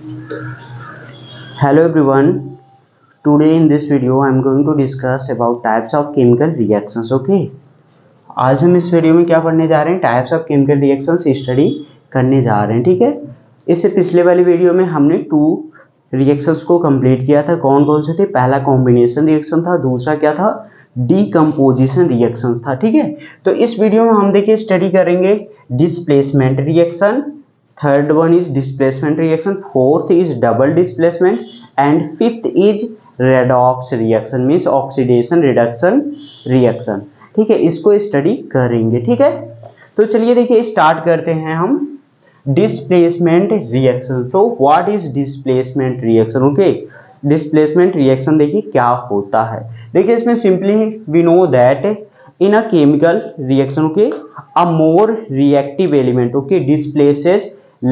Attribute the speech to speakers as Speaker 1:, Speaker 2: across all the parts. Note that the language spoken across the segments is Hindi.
Speaker 1: Hello everyone. Today in this video I am going to discuss about types of chemical reactions. Okay. आज हम इस वीडियो में क्या पढ़ने जा रहे हैं? Types of chemical reactions study करने जा रहे हैं. ठीक है. इससे पिछले वाली वीडियो में हमने 2 रिएक्शंस को कंप्लीट किया था. कौन कौन से थे? पहला कॉम्बिनेशन रिएक्शन था, दूसरा क्या था? डीकम्पोजिशन रिएक्शंस था. ठीक है. तो इस वीडियो में हम देखिए स्टडी करेंगे displacement reaction, third one is displacement reaction, fourth is double displacement and fifth is redox reaction means oxidation reduction reaction. ठीक है, इसको स्टडी करेंगे. ठीक है, तो चलिए देखिए स्टार्ट करते हैं हम डिस्प्लेसमेंट रिएक्शन. तो what is displacement reaction? Okay, displacement reaction देखिए क्या होता है. देखिए इसमें simply we know that in a chemical reaction, okay, a more reactive element, okay, displaces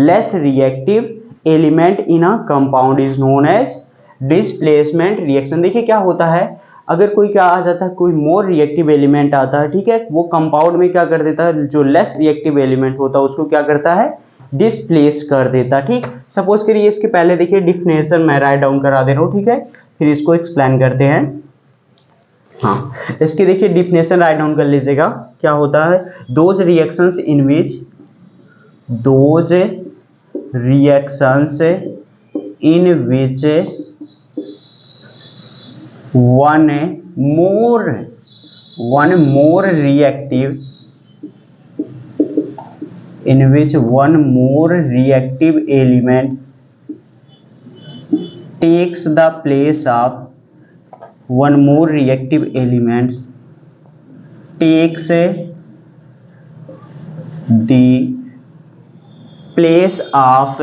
Speaker 1: less reactive element in a compound is known as displacement reaction. देखिए क्या होता है, अगर कोई क्या आ जाता है, कोई मोर रिएक्टिव एलिमेंट आता है, ठीक है, वो कंपाउंड में क्या कर देता है, जो लेस रिएक्टिव एलिमेंट होता है उसको क्या करता है, डिस्प्लेस कर देता. ठीक, सपोज करिए इसके पहले देखिए डिफिनेशन मैं राइट डाउन करा दे रहा हूँ. ठीक है, फिर इसको एक्सप्लेन करते हैं. हाँ, इसकी देखिए डिफिनेशन राइट डाउन कर लीजिएगा. क्या होता है, those reactions in which one more reactive element takes the place of one more reactive elements takes the place of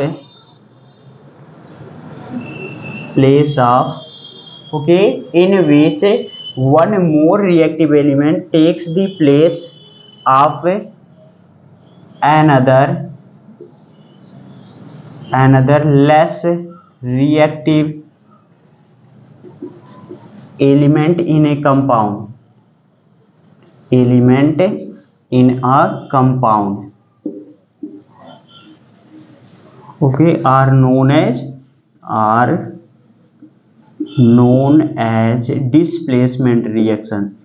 Speaker 1: okay, in which one more reactive element takes the place of another less reactive element in a compound okay, are known as displacement reaction.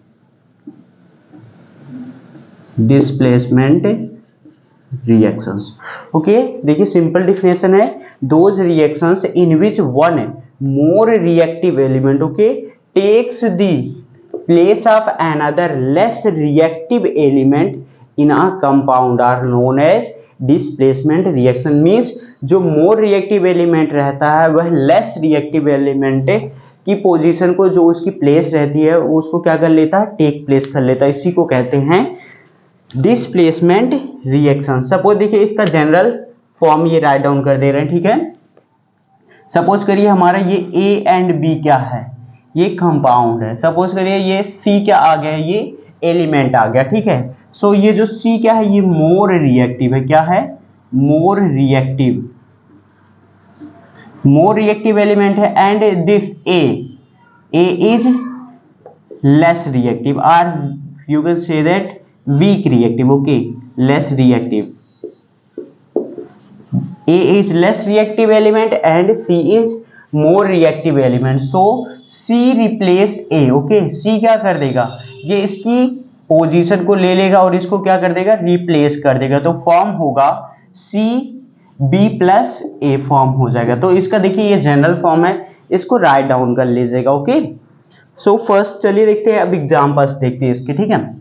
Speaker 1: Okay, देखिए सिंपल डिफिनेशन है, those reactions in which one more reactive element okay takes the place of another less reactive element in a compound are known as displacement reaction. means जो more reactive element रहता है वह less reactive element की पोजीशन को, जो उसकी प्लेस रहती है उसको क्या कर लेता है, टेक प्लेस कर लेता है. इसी को कहते हैं डिस्प्लेसमेंट रिएक्शन. सपोज देखिए इसका जनरल फॉर्म ये राइट डाउन कर दे रहे हैं. ठीक है, सपोज करिए हमारा ये ए एंड बी क्या है, ये कंपाउंड है. सपोज करिए ये सी क्या आ गया, ये एलिमेंट आ गया. ठीक है, सो ये जो सी क्या है, ये मोर रिएक्टिव है. क्या है, मोर रिएक्टिव एलिमेंट है. And this A is less reactive, और you can say that weak reactive. Okay, less reactive. A is less reactive element and C is more reactive element. So C replace A. Okay, C क्या कर देगा, ये इसकी पोजीशन को ले लेगा और इसको क्या कर देगा, रिप्लेस कर देगा. तो फॉर्म होगा C B plus A form हो जाएगा. तो इसका देखिए ये जनरल फॉर्म है, इसको राइट डाउन कर लीजिएगा. ओके, सो फर्स्ट चलिए देखते हैं, अब एग्जाम्पल्स देखते हैं इसके. ठीक है,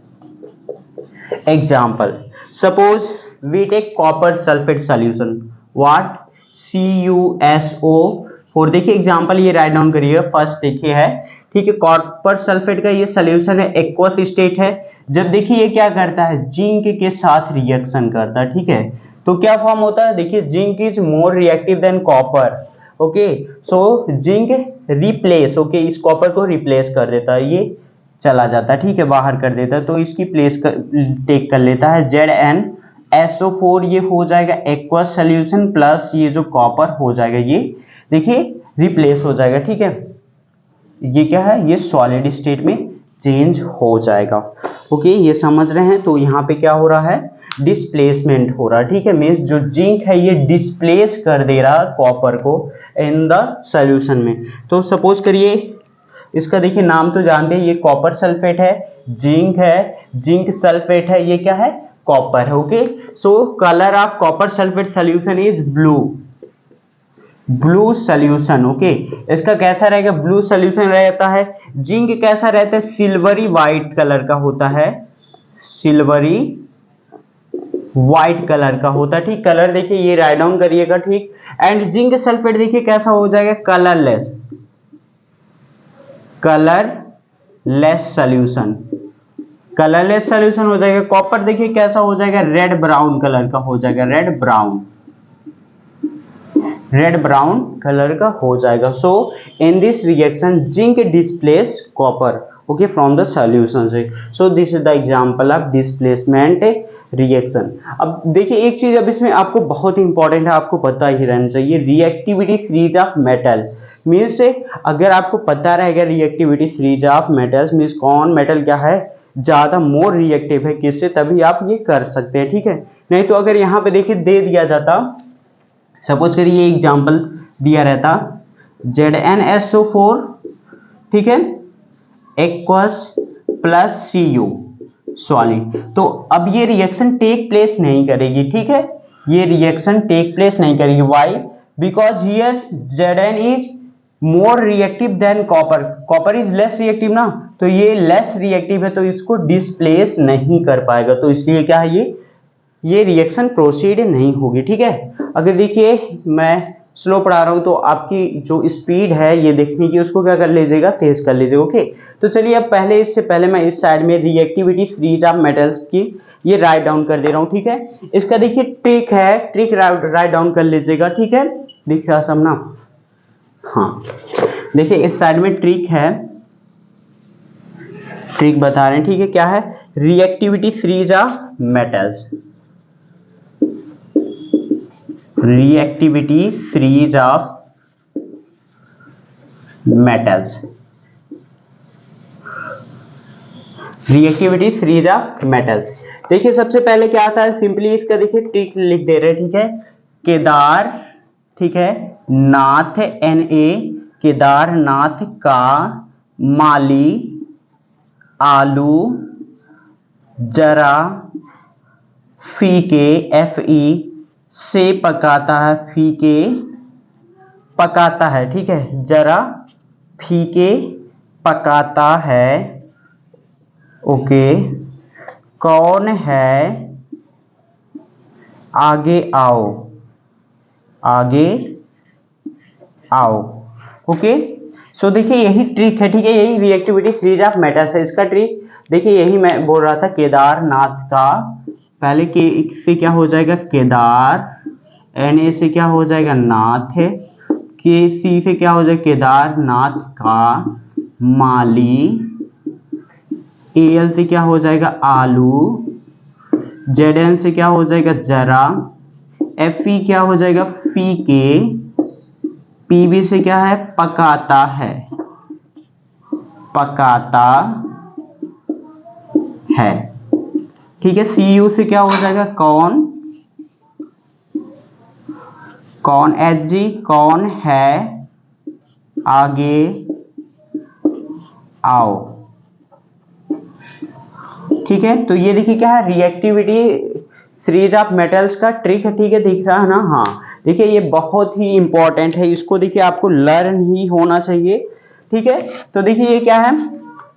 Speaker 1: example, suppose we take copper sulphate solution, what CuSO4. देखिए एग्जांपल ये राइट डाउन करिएगा. फर्स्ट देखिए है, ठीक है, कॉपर सल्फेट का ये सोल्यूशन है, एक्वस स्टेट है. जब देखिए ये क्या करता है, जिंक के साथ रिएक्शन करता है. ठीक है, तो क्या फॉर्म होता है, देखिए zinc is more reactive than copper. Okay, so zinc replace, okay, इस कॉपर को रिप्लेस कर देता है, ये चला जाता है. ठीक है, बाहर कर देता है, तो इसकी प्लेस टेक कर लेता है. ZnSO4 ये हो जाएगा एक्वस सोल्यूशन प्लस ये जो कॉपर हो जाएगा, ये देखिए रिप्लेस हो जाएगा. ठीक है, ये क्या है, ये सॉलिड स्टेट में चेंज हो जाएगा. ओके, ये समझ रहे हैं. तो यहाँ पे क्या हो रहा है, डिस्प्लेसमेंट हो रहा, ठीक है, मीन्स जो जिंक है ये डिस्प्लेस कर दे रहा कॉपर को इन द सोल्यूशन में। तो सपोज करिए इसका देखिए नाम तो जानते हैं, ये कॉपर सल्फेट है, जिंक सल्फेट है, ये क्या है, कॉपर है। Okay, so colour of copper sulphate solution is blue solution. Okay, इसका कैसा रहेगा, ब्लू सोल्यूशन रहता है। जिंक कैसा रहता है, सिल्वरी व्हाइट कलर का होता है, सिल्वरी व्हाइट कलर का होता है, ठीक। कलर देखिए ये राइट डाउन करिएगा, ठीक। एंड जिंक सल्फेट देखिए कैसा हो जाएगा, कलरलेस सॉल्यूशन, कलरलेस सॉल्यूशन हो जाएगा। कॉपर देखिए कैसा हो जाएगा, रेड ब्राउन कलर का हो जाएगा, रेड ब्राउन कलर का हो जाएगा। So in this reaction zinc displace copper, okay, from the solution से। So this is the example of displacement reaction. अब देखिए एक चीज अब इसमें आपको बहुत इंपॉर्टेंट है, आपको पता ही रहना चाहिए, reactivity series of metal. Means अगर आपको पता रहेगा reactivity series of metals, means कौन मेटल क्या है ज्यादा मोर रिएक्टिव है किससे, तभी आप ये कर सकते हैं, ठीक है। नहीं तो अगर यहाँ पे देखिए दे दिया जाता, सपोज करिए ये एग्जाम्पल दिया रहता ZnSO4, ठीक है, एक्वस प्लस Cu सॉलिड, तो अब ये रिएक्शन टेक प्लेस नहीं करेगी, ठीक है, ये रिएक्शन टेक प्लेस नहीं करेगी। Why, because here Zn is more reactive than copper, copper is less reactive ना, तो ये लेस रिएक्टिव है तो इसको डिस्प्लेस नहीं कर पाएगा, तो इसलिए क्या है ये रिएक्शन प्रोसीड नहीं होगी, ठीक है। अगर देखिए मैं स्लो पढ़ा रहा हूं तो आपकी जो स्पीड है ये देखने की उसको क्या कर लीजिएगा, तेज कर लीजिएगा। ओके, तो चलिए अब पहले इससे पहले मैं इस साइड में रिएक्टिविटी सीरीज ऑफ मेटल्स की ये राइट डाउन कर दे रहा हूं, ठीक है। इसका देखिए ट्रिक है, ट्रिक राइट डाउन कर लीजिएगा, ठीक है, दिख रहा सब ना, हाँ देखिए इस साइड में ट्रिक है, ट्रिक बता रहे हैं, ठीक है, क्या है, reactivity series of metals, reactivity series of metals, reactivity series of metals. देखिए सबसे पहले क्या आता है, सिंपली इसका देखिए ट्रिक लिख दे रहे हैं, ठीक है, केदार, ठीक है, नाथ Na, केदारनाथ का माली आलू जरा फीके Fe से पकाता है, फीके पकाता है, ठीक है, जरा फीके पकाता है। ओके, कौन है आगे आओ, आगे आओ। ओके, सो देखिए यही ट्रिक है, ठीक है, यही रिएक्टिविटी सीरीज ऑफ मेटल्स है। इसका ट्रिक देखिए यही मैं बोल रहा था, केदारनाथ का, पहले के से क्या हो जाएगा केदार, Na से क्या हो जाएगा नाथ, के सी से क्या हो जाएगा केदारनाथ का माली, Al से क्या हो जाएगा आलू, Zn से क्या हो जाएगा जरा, Fe क्या हो जाएगा फीके, Pb से क्या है पकाता है, पकाता है, ठीक है। Cu से क्या हो जाएगा कौन, कौन Hg, कौन है आगे आओ, ठीक है। तो ये देखिए क्या है, रिएक्टिविटी सीरीज ऑफ मेटल्स का ट्रिक है, ठीक है, दिख रहा है ना, हाँ देखिए ये बहुत ही इंपॉर्टेंट है, इसको देखिए आपको लर्न ही होना चाहिए, ठीक है। तो देखिए ये क्या है,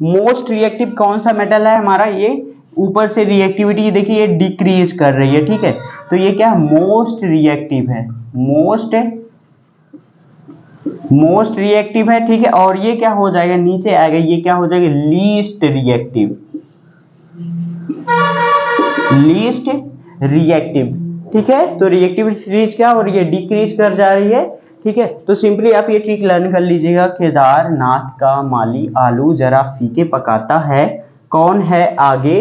Speaker 1: मोस्ट रिएक्टिव कौन सा मेटल है हमारा, ये ऊपर से रिएक्टिविटी देखिए ये डिक्रीज कर रही है, ठीक है, तो ये क्या मोस्ट रिएक्टिव है, मोस्ट रिएक्टिव है, ठीक है। और ये क्या हो जाएगा नीचे आएगा, ये क्या हो जाएगा लीस्ट रिएक्टिव, लीस्ट रिएक्टिव, ठीक है। तो रिएक्टिविटी सीरीज क्या हो रही है, डिक्रीज कर जा रही है, ठीक है। तो सिंपली आप ये ट्रिक लर्न कर लीजिएगा, केदारनाथ का माली आलू जरा फीके पकाता है, कौन है आगे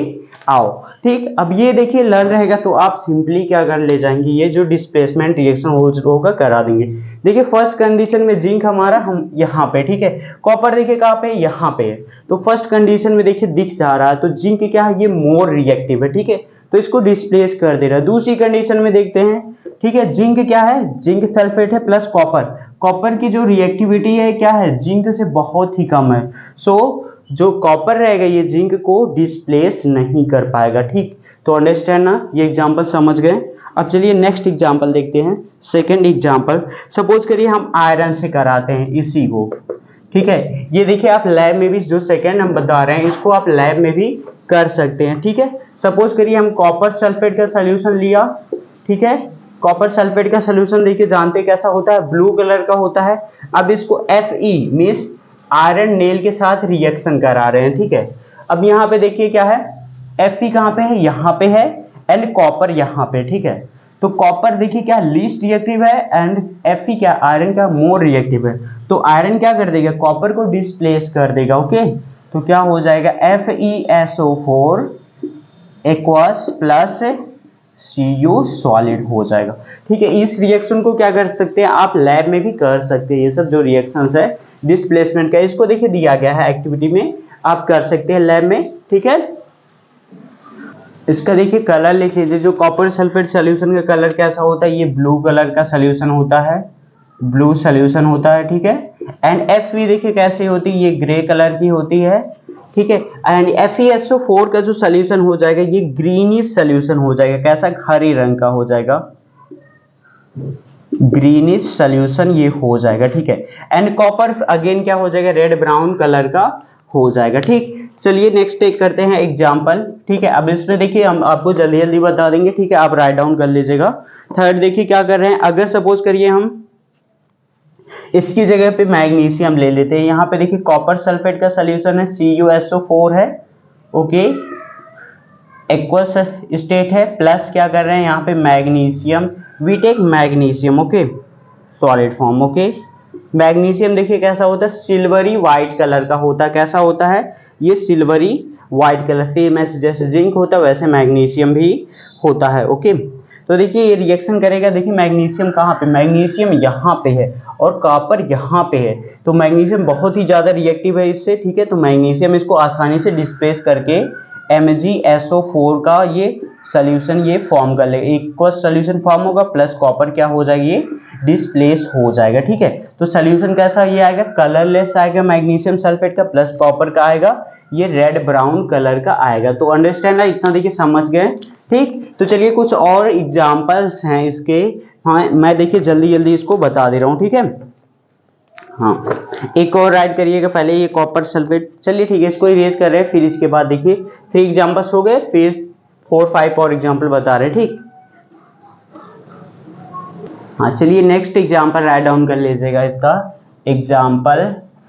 Speaker 1: आओ, ठीक। अब ये देखिए लर्न रहेगा तो आप सिंपली क्या कर ले जाएंगे, ये जो डिस्प्लेसमेंट रिएक्शन होगा करा देंगे। देखिए फर्स्ट कंडीशन में जिंक हमारा हम यहाँ पे, ठीक है, कॉपर देखिए कहाँ पे यहाँ पे है, तो फर्स्ट कंडीशन में देखिए दिख जा रहा है, तो जिंक क्या है ये मोर रिएक्टिव है, ठीक है। तो इसको डिस्प्लेस कर दे रहा है। दूसरी कंडीशन में देखते हैं, ठीक है, जिंक क्या है, जिंक सल्फेट है प्लस कॉपर, कॉपर की जो रिएक्टिविटी है क्या है, जिंक से बहुत ही कम है। सो जो कॉपर रहेगा ये जिंक को डिस्प्लेस नहीं कर पाएगा। ठीक, तो अंडरस्टैंड ना, ये एग्जांपल समझ गए। अब चलिए नेक्स्ट एग्जांपल देखते हैं। सेकंड एग्जांपल, सपोज करिए हम आयरन से कराते हैं इसी को, ठीक है। ये देखिए आप लैब में भी, जो सेकंड हम बता रहे हैं इसको आप लैब में भी कर सकते हैं, ठीक है। सपोज करिए हम कॉपर सल्फेट का सोल्यूशन लिया, ठीक है। कॉपर सल्फेट का सोल्यूशन देखिए जानते कैसा होता है, ब्लू कलर का होता है। अब इसको Fe मींस आयरन नेल के साथ रिएक्शन करा रहे हैं, ठीक है। अब यहाँ पे देखिए क्या है, Fe कहाँ पे है, यहाँ पे है, एंड कॉपर यहाँ पे, ठीक है। तो कॉपर देखिए क्या लीस्ट रिएक्टिव है एंड Fe क्या, आयरन का मोर रिएक्टिव है। तो आयरन क्या कर देगा, कॉपर को डिस्प्लेस कर देगा, ओके। तो क्या हो जाएगा, FeSO4 aqueous plus Cu solid हो जाएगा, ठीक है। इस रिएक्शन को क्या कर सकते हैं, आप लैब में भी कर सकते हैं। ये सब जो रिएक्शंस है डिस्प्लेसमेंट का, इसको देखिए दिया गया है एक्टिविटी में, आप कर सकते हैं लैब में, ठीक है। इसका देखिए कलर लिख लीजिए, जो कॉपर सल्फेट सोल्यूशन का कलर कैसा होता है, ये ब्लू कलर का सोल्यूशन होता है, ब्लू सोल्यूशन होता है, ठीक है। एंड Fe देखिए कैसी होती है, ये ग्रे कलर की होती है, ठीक है। एंड FeSO4 का जो सोल्यूशन हो जाएगा ये ग्रीनिश सोल्यूशन हो जाएगा, कैसा, हरे रंग का हो जाएगा, ग्रीनिश सोल्यूशन ये हो जाएगा, ठीक है। एंड कॉपर अगेन क्या हो जाएगा, रेड ब्राउन कलर का हो जाएगा, ठीक। चलिए नेक्स्ट टेक करते हैं एग्जांपल, ठीक है। अब इसमें देखिए हम आपको जल्दी जल्दी बता देंगे, ठीक है, आप राइट डाउन कर लीजिएगा। थर्ड देखिए क्या कर रहे हैं, अगर सपोज करिए हम इसकी जगह पे मैग्नीशियम ले लेते हैं। यहाँ पे देखिए कॉपर सल्फेट का सोल्यूशन है, CuSO4 है, ओके, एक्वस स्टेट है, प्लस क्या कर रहे हैं यहाँ पे magnesium, we take magnesium, okay, solid form, okay. Magnesium देखिए कैसा होता है, सिल्वरी व्हाइट कलर का होता है, कैसा होता है, ये सिल्वरी व्हाइट कलर, सेम ऐसे जैसे जिंक होता है वैसे मैग्नीशियम भी होता है, ओके। तो देखिए ये रिएक्शन करेगा, देखिए मैग्नीशियम कहाँ पे, मैग्नीशियम यहाँ पे है और कॉपर यहाँ पे है, तो मैग्नीशियम बहुत ही ज्यादा रिएक्टिव है इससे, ठीक है। तो मैग्नीशियम इसको आसानी से डिस्प्लेस करके MgSO4 का ये सोल्यूशन ये फॉर्म कर ले, एक सोल्यूशन फॉर्म होगा प्लस कॉपर क्या हो जाएगा, ये डिस्प्लेस हो जाएगा, ठीक है। तो सोल्यूशन कैसा ये आएगा, कलरलेस आएगा मैग्नीशियम सल्फेट का, प्लस कॉपर का आएगा ये रेड ब्राउन कलर का आएगा। तो अंडरस्टैंड है, इतना देखिए समझ गए, ठीक। तो चलिए कुछ और एग्जांपल्स हैं इसके, हाँ मैं देखिए जल्दी जल्दी इसको बता दे रहा हूँ, ठीक है। हाँ एक और राइट करिएगा, पहले ये कॉपर सल्फेट, चलिए ठीक है इसको इरेज कर रहे हैं, फिर इसके बाद देखिए 3 एग्जांपल्स हो गए, फिर 4-5 और एग्जांपल बता रहे हैं, ठीक। हाँ चलिए नेक्स्ट एग्जांपल राइट डाउन कर लीजिएगा, इसका एग्जांपल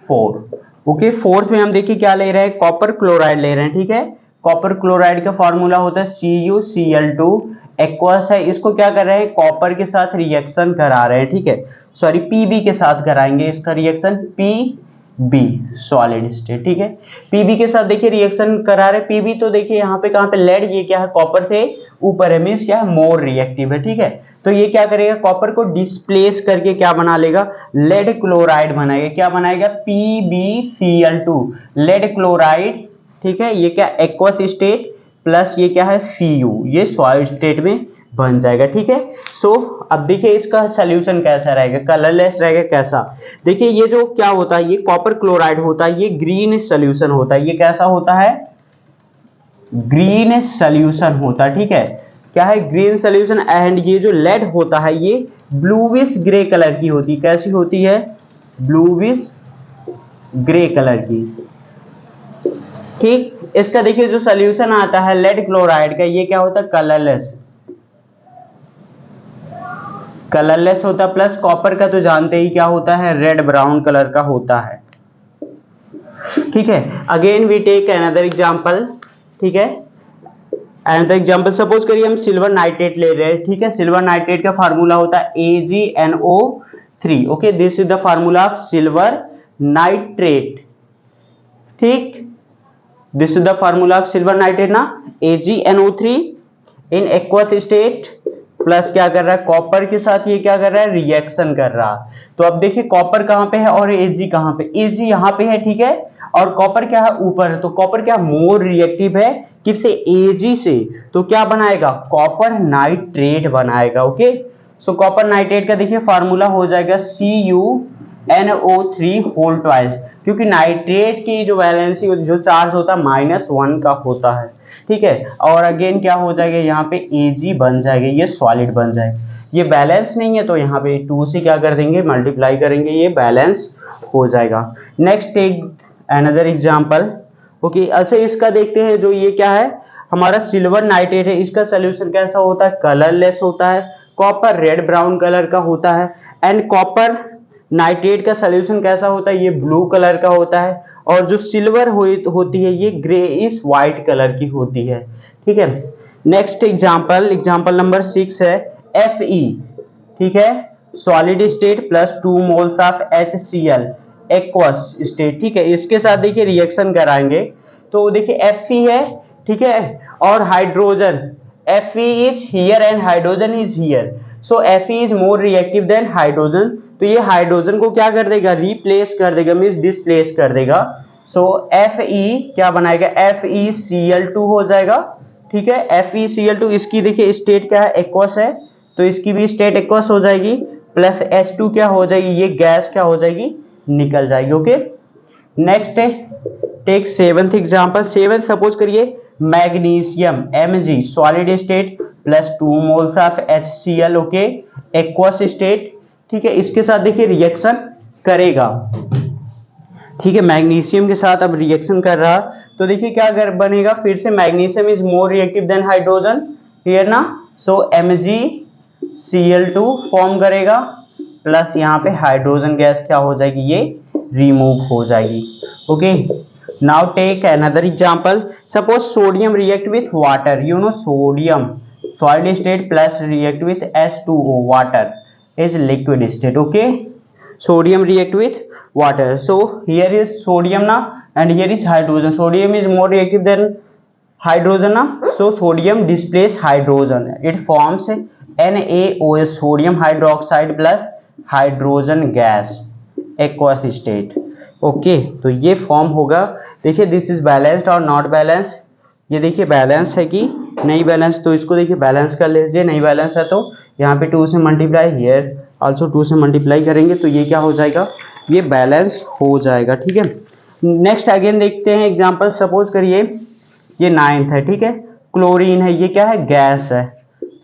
Speaker 1: 4, ओके। फोर्थ में हम देखिए क्या ले रहे हैं, कॉपर क्लोराइड ले रहे हैं, ठीक है। कॉपर क्लोराइड का फॉर्मूला होता है CuCl2 एक्वस है, इसको क्या कर रहे हैं, कॉपर के साथ रिएक्शन करा रहे हैं, ठीक है। सॉरी Pb के साथ कराएंगे इसका रिएक्शन, Pb सॉलिड स्टेट, ठीक है। Pb के साथ देखिए रिएक्शन करा रहे हैं, Pb तो देखिए यहाँ पे कहाँ पे लेड, ये क्या है, कॉपर से ऊपर है, मींस क्या है, मोर रिएक्टिव है, ठीक है। तो ये क्या करेगा, कॉपर को डिस्प्लेस करके क्या बना लेगा, लेड क्लोराइड बनाएगा, क्या बनाएगा, PbCl2 लेड क्लोराइड, ठीक है। ये क्या एक्वस स्टेट प्लस ये क्या है Cu, ये सॉलिड स्टेट में बन जाएगा, ठीक है। सो अब देखिए इसका सोल्यूशन कैसा रहेगा, कलरलेस रहेगा, कैसा, देखिए ये जो क्या होता है, ये कॉपर क्लोराइड होता है, ये ग्रीन सोल्यूशन होता है, ये कैसा होता है, ग्रीन सोल्यूशन होता है, ठीक है। क्या है, ग्रीन सोल्यूशन। एंड ये जो लेड होता है ये ब्लूविश ग्रे कलर की होती है, कैसी होती है, ब्लूविश ग्रे कलर की, ठीक। इसका देखिए जो सोल्यूशन आता है लेड क्लोराइड का, ये क्या होता है, कलरलेस, कलरलेस होता है, प्लस कॉपर का तो जानते ही क्या होता है, रेड ब्राउन कलर का होता है, ठीक है। Again we take another example, ठीक है। अनदर एग्जांपल सपोज करिए हम सिल्वर नाइट्रेट ले रहे हैं, ठीक है। सिल्वर नाइट्रेट का फार्मूला होता है AgNO3, okay, this is the formula of silver nitrate, ठीक। This is the formula of silver nitrate ना, AgNO3 in aqueous state plus क्या कर रहा है, कॉपर के साथ ये क्या कर रहा है, रिएक्शन कर रहा है। तो अब देखिए कॉपर कहाँ पे है और Ag कहाँ पे, Ag यहाँ पे है, ठीक है, और कॉपर क्या है, ऊपर है। तो कॉपर क्या मोर रिएक्टिव है किससे, Ag से। तो क्या बनाएगा, कॉपर नाइट्रेट बनाएगा। ओके, सो कॉपर नाइट्रेट का देखिए फार्मूला हो जाएगा CuNO3 होल ट्वाइस, क्योंकि नाइट्रेट की जो वैलेंसी जो चार्ज होता है -1 का होता है, ठीक है। और अगेन क्या हो जाएगा, यहाँ पे Ag बन जाएगा, ये सॉलिड बन जाएगा। ये बैलेंस नहीं है तो यहाँ पे 2 से क्या कर देंगे, मल्टीप्लाई करेंगे, ये बैलेंस हो जाएगा। Next take another example. Okay, अच्छा इसका देखते हैं, जो ये क्या है, हमारा सिल्वर नाइट्रेट है, इसका सोल्यूशन कैसा होता है, कलरलेस होता है। कॉपर रेड ब्राउन कलर का होता है, एंड कॉपर नाइट्रेट का सोल्यूशन कैसा होता है, ये ब्लू कलर का होता है। और जो सिल्वर होती है ये ग्रे इस व्हाइट कलर की होती है, ठीक है। नेक्स्ट एग्जांपल नंबर 6 है Fe, ठीक है, solid state plus 2 moles of HCl aqueous state, ठीक है। इसके साथ देखिए रिएक्शन कराएंगे, तो देखिए Fe है, ठीक है, और hydrogen Fe is here and hydrogen is here, so Fe is more reactive then hydrogen. तो ये हाइड्रोजन को क्या कर देगा, रिप्लेस कर देगा, मींस डिस्प्लेस कर देगा। सो Fe क्या बनाएगा, FeCl2 हो जाएगा, ठीक है। FeCl2, इसकी देखिए स्टेट क्या है, एक्वस है, तो इसकी भी स्टेट एक्वस हो जाएगी, प्लस H2 क्या हो जाएगी, ये गैस क्या हो जाएगी, निकल जाएगी। ओके, नेक्स्ट है टेक 7th एग्जांपल। 7 सपोज करिए magnesium Mg solid state plus 2 moles of HCl, okay, aqueous state, ठीक है। इसके साथ देखिए रिएक्शन करेगा, ठीक है, मैग्नीशियम के साथ अब रिएक्शन कर रहा, तो देखिए क्या बनेगा, फिर से magnesium is more reactive then hydrogen here ना, सो MgCl2 फॉर्म करेगा, प्लस यहाँ पे हाइड्रोजन गैस क्या हो जाएगी, ये रिमूव हो जाएगी। Okay, now take another example. Suppose sodium react with water, you know sodium solid state plus react with H2O water is liquid state. Okay, sodium react with water, so here is sodium na, and here is hydrogen. Sodium is more reactive than hydrogen na, so sodium displace hydrogen, it forms NaOH sodium hydroxide plus hydrogen gas aqueous state. Okay, तो ये फॉर्म होगा। देखिए दिस इज बैलेंस्ड और नॉट बैलेंस, ये देखिए बैलेंस है कि नहीं बैलेंस, तो इसको देखिए बैलेंस कर लीजिए, नहीं बैलेंस है तो यहाँ पे 2 से मल्टीप्लाई, हियर आल्सो 2 से मल्टीप्लाई करेंगे, तो ये क्या हो जाएगा, ये बैलेंस हो जाएगा, ठीक है। नेक्स्ट अगेन देखते हैं एग्जांपल। सपोज करिए ये 9th है, ठीक है, क्लोरीन है, ये क्या है, गैस है,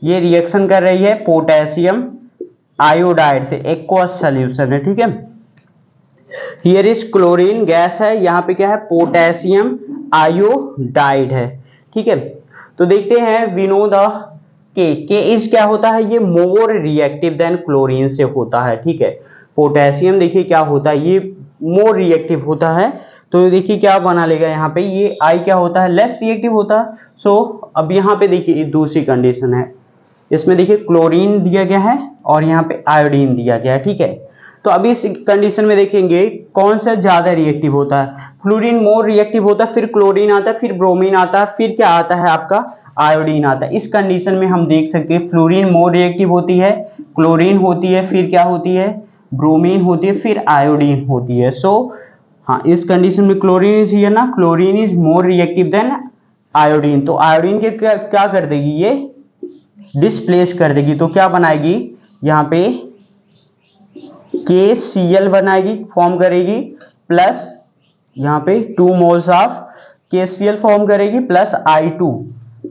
Speaker 1: ये रिएक्शन कर रही है पोटेशियम आयोडाइड से, एक्वस सॉल्यूशन है, ठीक है। हियर इज क्लोरीन गैस है, यहाँ पे क्या है, पोटेशियम आयोडाइड है, ठीक है। तो देखते हैं वी नो द के इज क्या होता है, ये मोर रिएक्टिव देन क्लोरीन से होता है, ठीक है। पोटेशियम देखिए क्या होता है, ये मोर रिएक्टिव होता है, तो देखिए क्या बना लेगा यहाँ पे, ये आई क्या होता है, लेस रिएक्टिव होता है। सो अब यहाँ पे देखिए दूसरी कंडीशन है, इसमें देखिए क्लोरीन दिया गया है और यहाँ पे आयोडीन दिया गया है, ठीक है। तो अभी इस कंडीशन में देखेंगे कौन सा ज्यादा रिएक्टिव होता है, फ्लोरीन मोर रिएक्टिव होता है, फिर क्लोरीन आता है, फिर ब्रोमीन आता है, फिर क्या आता है आपका, आयोडीन आता है। इस कंडीशन में हम देख सकते हैं फ्लोरीन मोर रिएक्टिव होती है, क्लोरीन होती है, फिर क्या होती है, ब्रोमीन होती है, फिर आयोडीन होती है। सो हाँ, इस कंडीशन में क्लोरीन इज हियर ना, chlorine is more reactive than iodine, तो आयोडीन के क्या कर देगी, ये डिस्प्लेस कर देगी, तो क्या बनाएगी, यहाँ पे KCl बनाएगी, फॉर्म करेगी, प्लस यहाँ पे 2 मोल्स ऑफ KCl फॉर्म करेगी, प्लस I2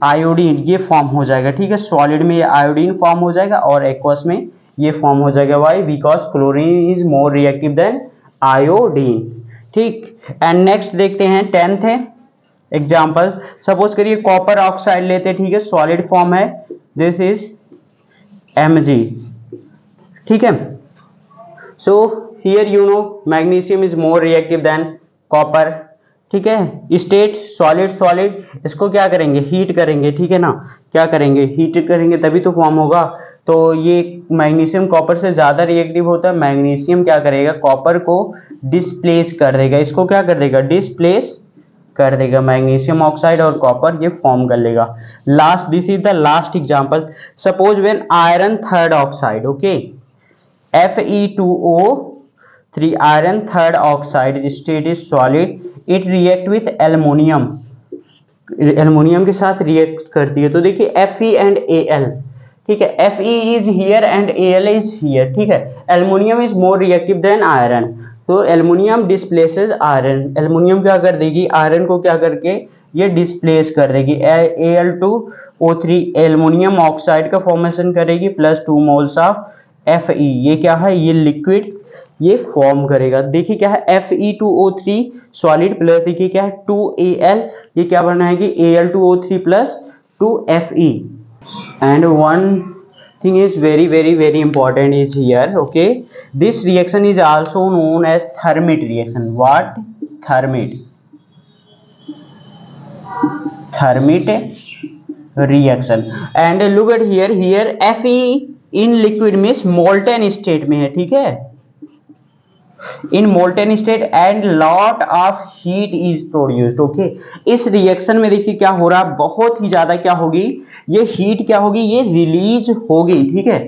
Speaker 1: आयोडीन, ये फॉर्म हो जाएगा, ठीक है। सॉलिड में ये आयोडीन फॉर्म हो जाएगा और एक्वस में ये फॉर्म हो जाएगा, why, because chlorine is more reactive than iodine, ठीक। एंड नेक्स्ट देखते हैं 10th है एग्जाम्पल। सपोज करिए कॉपर ऑक्साइड लेते हैं, ठीक है, सॉलिड फॉर्म है, दिस इज Mg, ठीक है। So here you know magnesium is more reactive than copper, ठीक है। स्टेट सॉलिड, इसको क्या करेंगे, हीट करेंगे, ठीक है ना, क्या करेंगे, हीट करेंगे तभी तो फॉर्म होगा। तो ये मैग्नीशियम कॉपर से ज्यादा रिएक्टिव होता है, मैग्नीशियम क्या करेगा, कॉपर को डिस्प्लेस कर देगा, इसको क्या कर देगा, डिस्प्लेस कर देगा, मैग्नीशियम ऑक्साइड और कॉपर ये फॉर्म कर लेगा। Last, this is the last example. Suppose when iron third oxide, okay, Fe2O3 iron third oxide state is solid, it react with aluminium, aluminium के साथ रिएक्ट करती है। तो देखिए Fe एंड Al, ठीक है, Fe is here and Al is here, ठीक है। Aluminium is more reactive then iron, तो एल्युमिनियम डिस्प्लेसेस आयरन, एल्युमिनियम क्या कर देगी, आयरन को क्या करके ये डिस्प्लेस कर देगी। Al2O3 एल्युमिनियम ऑक्साइड का फॉर्मेशन करेगी प्लस 2 मोल्स ऑफ Fe, ये क्या है, ये लिक्विड ये फॉर्म करेगा। देखिए क्या है, Fe2O3 सॉलिड प्लस देखिए क्या है 2Al, ये क्या बनाएगी Al2O3 plus 2Fe। And one thing is very very very important is here, okay, this reaction is also known as Thermit reaction. What? Thermit reaction. And look at here Fe in liquid means molten state में है, ठीक है, in molten state and lot of heat is produced, okay. इस रिएक्शन में देखिए क्या हो रहा, बहुत ही ज्यादा क्या होगी, ये हीट क्या होगी, ये रिलीज होगी, ठीक है।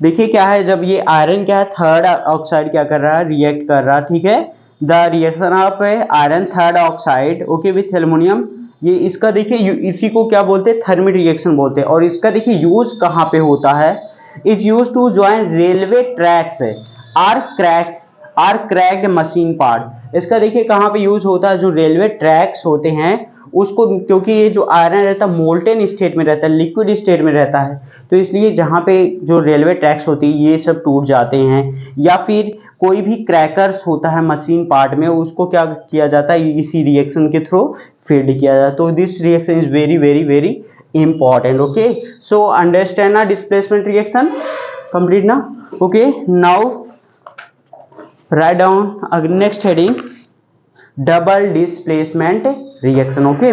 Speaker 1: देखिए क्या है, जब ये आयरन क्या है थर्ड ऑक्साइड क्या कर रहा है, रिएक्ट कर रहा है, ठीक है। The reaction of iron third oxide, okay, with aluminium, ये इसका देखिए इसी को क्या बोलते हैं, थर्मिट रिएक्शन बोलते हैं। और इसका देखिए यूज कहाँ पे होता है, is use to join railway tracks or cracked machine part. इसका देखिए कहाँ पे यूज होता है, जो रेलवे ट्रैक्स होते हैं उसको, क्योंकि ये जो आयरन रहता है मोल्टेन स्टेट में रहता है, लिक्विड स्टेट में रहता है, तो इसलिए जहाँ पे जो रेलवे ट्रैक्स होती है ये सब टूट जाते हैं। या फिर कोई भी क्रैकर्स होता है मशीन पार्ट में, उसको क्या किया जाता है, इसी रिएक्शन के थ्रू फील्ड किया जाता है। तो this reaction is very very very important, okay. So understand ना डिस्प्लेसमेंट रिएक्शन, कंप्लीट ना, okay. Now write down next heading, double displacement reaction, okay।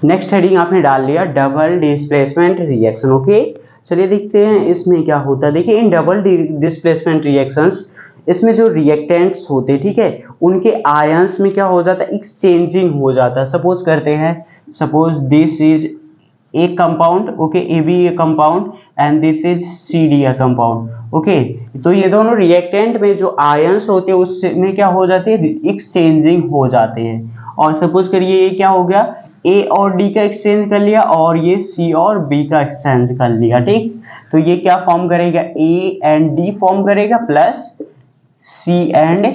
Speaker 1: Next heading आपने डाल लिया डबल डिस्प्लेसमेंट रिएक्शन, ओके। चलिए देखते हैं इसमें क्या होता है। देखिए इन डबल डिस्प्लेसमेंट रिएक्शंस, इसमें जो रिएक्टेंट्स होते हैं, ठीक है, उनके आयंस में क्या हो जाता है, एक्सचेंजिंग हो जाता है। सपोज करते हैं, suppose this is a compound, okay, A B a compound and this is C D a compound, okay. तो ये दोनों रिएक्टेंट में जो आयंस होते हैं उसमें क्या हो जाते हैं, एक्सचेंजिंग हो जाते हैं। और सपोज करिए ये क्या हो गया, ए और डी का एक्सचेंज कर लिया और ये सी और बी का एक्सचेंज कर लिया, ठीक। तो ये क्या फॉर्म करेगा, ए एंड डी फॉर्म करेगा plus C and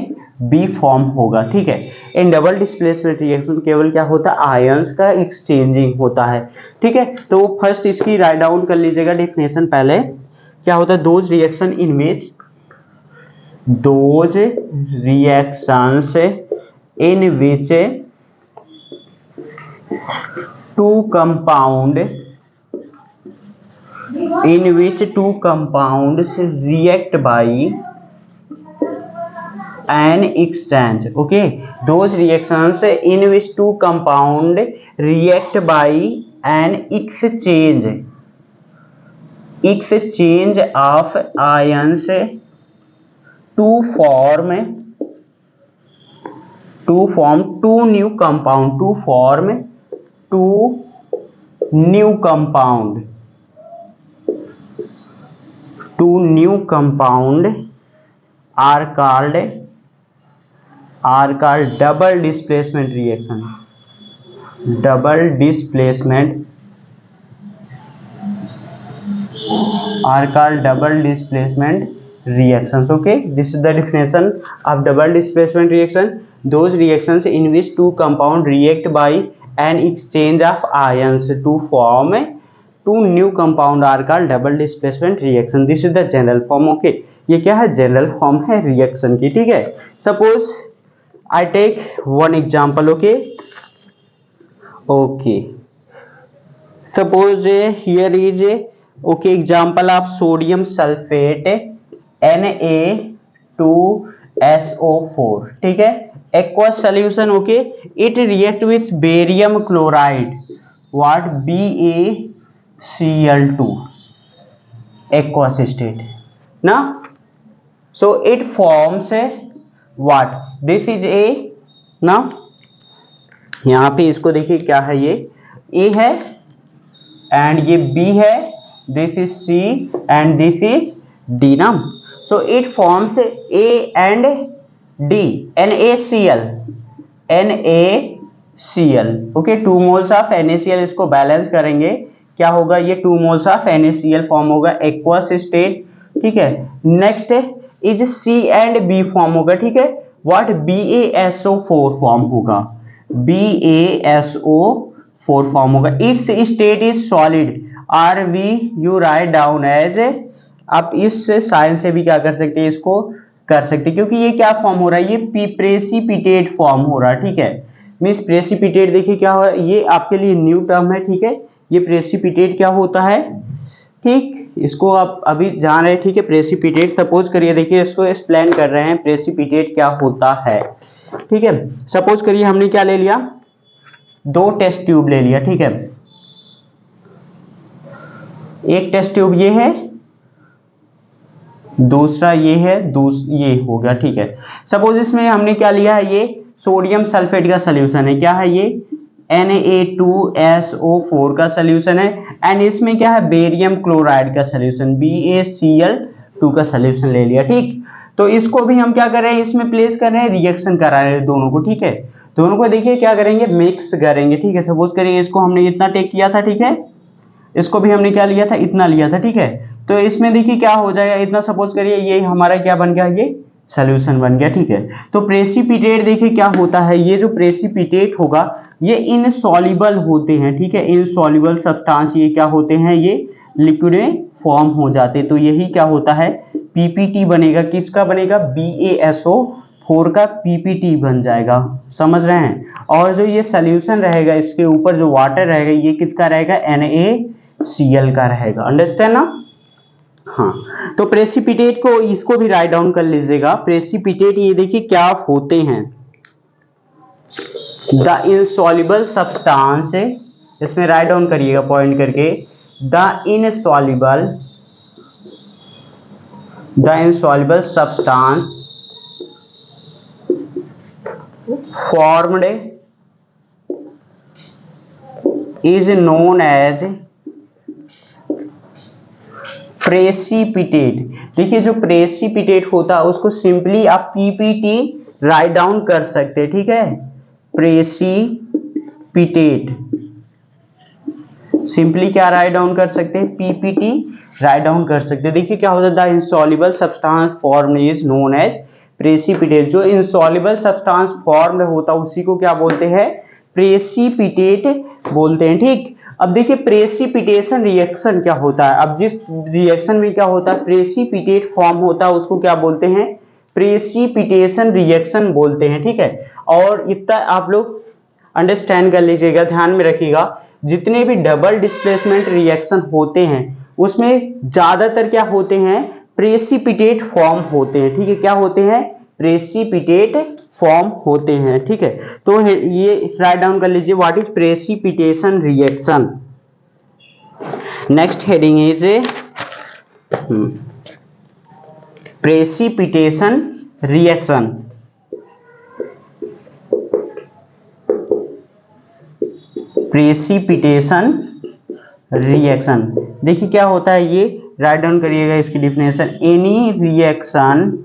Speaker 1: B form होगा, ठीक है। इन डबल डिस्प्लेसमेंट रिएक्शन केवल क्या होता है, आयंस का एक्सचेंजिंग होता है, ठीक है। तो फर्स्ट इसकी राइट डाउन कर लीजिएगा डेफिनेशन। पहले क्या होता है, those reaction in which, those reactions in which two compound, in which two compounds react by an exchange, okay, those reactions in which two compound react by an exchange of ions to form two new compound, to form two new compound, two new compound are called double displacement reaction, double displacement are called double displacement reactions, okay। This is the definition of double displacement reaction, those reactions in which two compound react by an exchange of ions to form two new compound are called double displacement reaction, this is the general form, okay। ये क्या है, जनरल फॉर्म है रिएक्शन की, ठीक है। Suppose I take one example, okay, okay. Suppose here is, okay, example of sodium sulphate Na2SO4, ठीक है, aqueous solution, okay, it react with barium chloride, what, BaCl2, aqueous state ना। So it forms what, this is a ना, यहाँ पे इसको देखिए क्या है, ये ए है एंड ये बी है, this is C and this is D ना। So it forms A and D, NaCl, NaCl, okay, 2 moles of NaCl, इसको बैलेंस करेंगे क्या होगा, ये 2 मोल्स ऑफ NaCl फॉर्म होगा एक्वस स्टेट, ठीक है। Next is C and B form होगा, ठीक है, व्हाट, BaSO4 फॉर्म होगा, BaSO4 फॉर्म होगा। Its state is solid, or we you write down as, आप इस साइन से भी क्या कर सकते हैं, इसको कर सकते हैं, क्योंकि ये क्या फॉर्म हो रहा है, ये प्रेसिपिटेट फॉर्म हो रहा है, ठीक है। मीन्स प्रेसिपिटेट देखिए क्या हो, ये आपके लिए न्यू टर्म है, ठीक है, ये प्रेसिपिटेट क्या होता है, ठीक, इसको आप अभी जान रहे हैं, ठीक है। प्रेसिपिटेट, सपोज करिए, देखिए इसको एक्सप्लेन कर रहे हैं प्रेसिपिटेट क्या होता है, ठीक है। सपोज करिए हमने क्या ले लिया, 2 टेस्ट ट्यूब ले लिया, ठीक है, एक टेस्ट ट्यूब ये है, दूसरा ये है, ये हो गया, ठीक है। सपोज इसमें हमने क्या लिया है, ये सोडियम सल्फेट का सॉल्यूशन है, क्या है ये, Na2SO4 का सॉल्यूशन है, एंड इसमें क्या है, बेरियम क्लोराइड का सॉल्यूशन, BaCl2 का सॉल्यूशन ले लिया, ठीक। तो इसको भी हम क्या कर रहे हैं, इसमें प्लेस कर रहे हैं, रिएक्शन करा रहे हैं दोनों को, ठीक है। दोनों को देखिए क्या करेंगे, मिक्स करेंगे, ठीक है। सपोज करिए इसको हमने इतना टेक किया था, ठीक है, इसको भी हमने क्या लिया था, इतना लिया था, ठीक है। तो इसमें देखिए क्या हो जाएगा, इतना सपोज करिए, ये हमारा क्या बन गया, ये सॉल्यूशन बन गया, ठीक है। तो प्रेसिपिटेट देखिए क्या होता है, ये जो प्रेसिपिटेट होगा ये इनसॉल्युबल होते हैं, ठीक है, इनसॉल्युबल सब्सटेंस ये क्या होते हैं, ये लिक्विड में फॉर्म हो जाते हैं। तो यही क्या होता है, पीपीटी बनेगा, किसका बनेगा, BaSO4 का पीपीटी बन जाएगा, समझ रहे हैं। और जो ये सॉल्यूशन रहेगा, इसके ऊपर जो वाटर रहेगा, ये किसका रहेगा, NaCl का रहेगा, अंडरस्टैंड ना। हाँ, तो प्रेसिपिटेट को, इसको भी राइट डाउन कर लीजिएगा। प्रेसिपिटेट ये देखिए क्या होते हैं, द इनसॉल्युबल सब्सटेंस, इसमें राइट डाउन करिएगा पॉइंट करके, the insoluble substance formed is known as precipitate. देखिए जो प्रेसिपिटेट होता है उसको सिंपली आप पीपीटी राइट डाउन कर सकते हैं, ठीक है, प्रेसिपिटेट सिंपली क्या राइट डाउन कर सकते हैं, पीपीटी राइट डाउन कर सकते हैं। देखिए क्या होता है, the insoluble substance form is known as precipitate. जो इनसॉल्युबल सब्सटेंस फॉर्म होता है उसी को क्या बोलते हैं, प्रेसिपिटेट बोलते हैं, ठीक। अब देखिए प्रेसिपिटेशन रिएक्शन क्या होता है, अब जिस रिएक्शन में क्या होता है, प्रेसिपिटेट फॉर्म होता है, उसको क्या बोलते हैं, प्रेसिपिटेशन रिएक्शन बोलते हैं, ठीक है। और इतना आप लोग अंडरस्टैंड कर लीजिएगा, ध्यान में रखिएगा, जितने भी डबल डिस्प्लेसमेंट रिएक्शन होते हैं उसमें ज्यादातर क्या होते हैं, प्रेसिपिटेट फॉर्म होते हैं, ठीक है, क्या होते हैं, प्रेसिपिटेट फॉर्म होते हैं, ठीक है। तो ये राइट डाउन कर लीजिए, what is precipitation reaction. Next heading is precipitation reaction. Precipitation reaction देखिए क्या होता है, ये राइट डाउन करिएगा इसकी definition, any reaction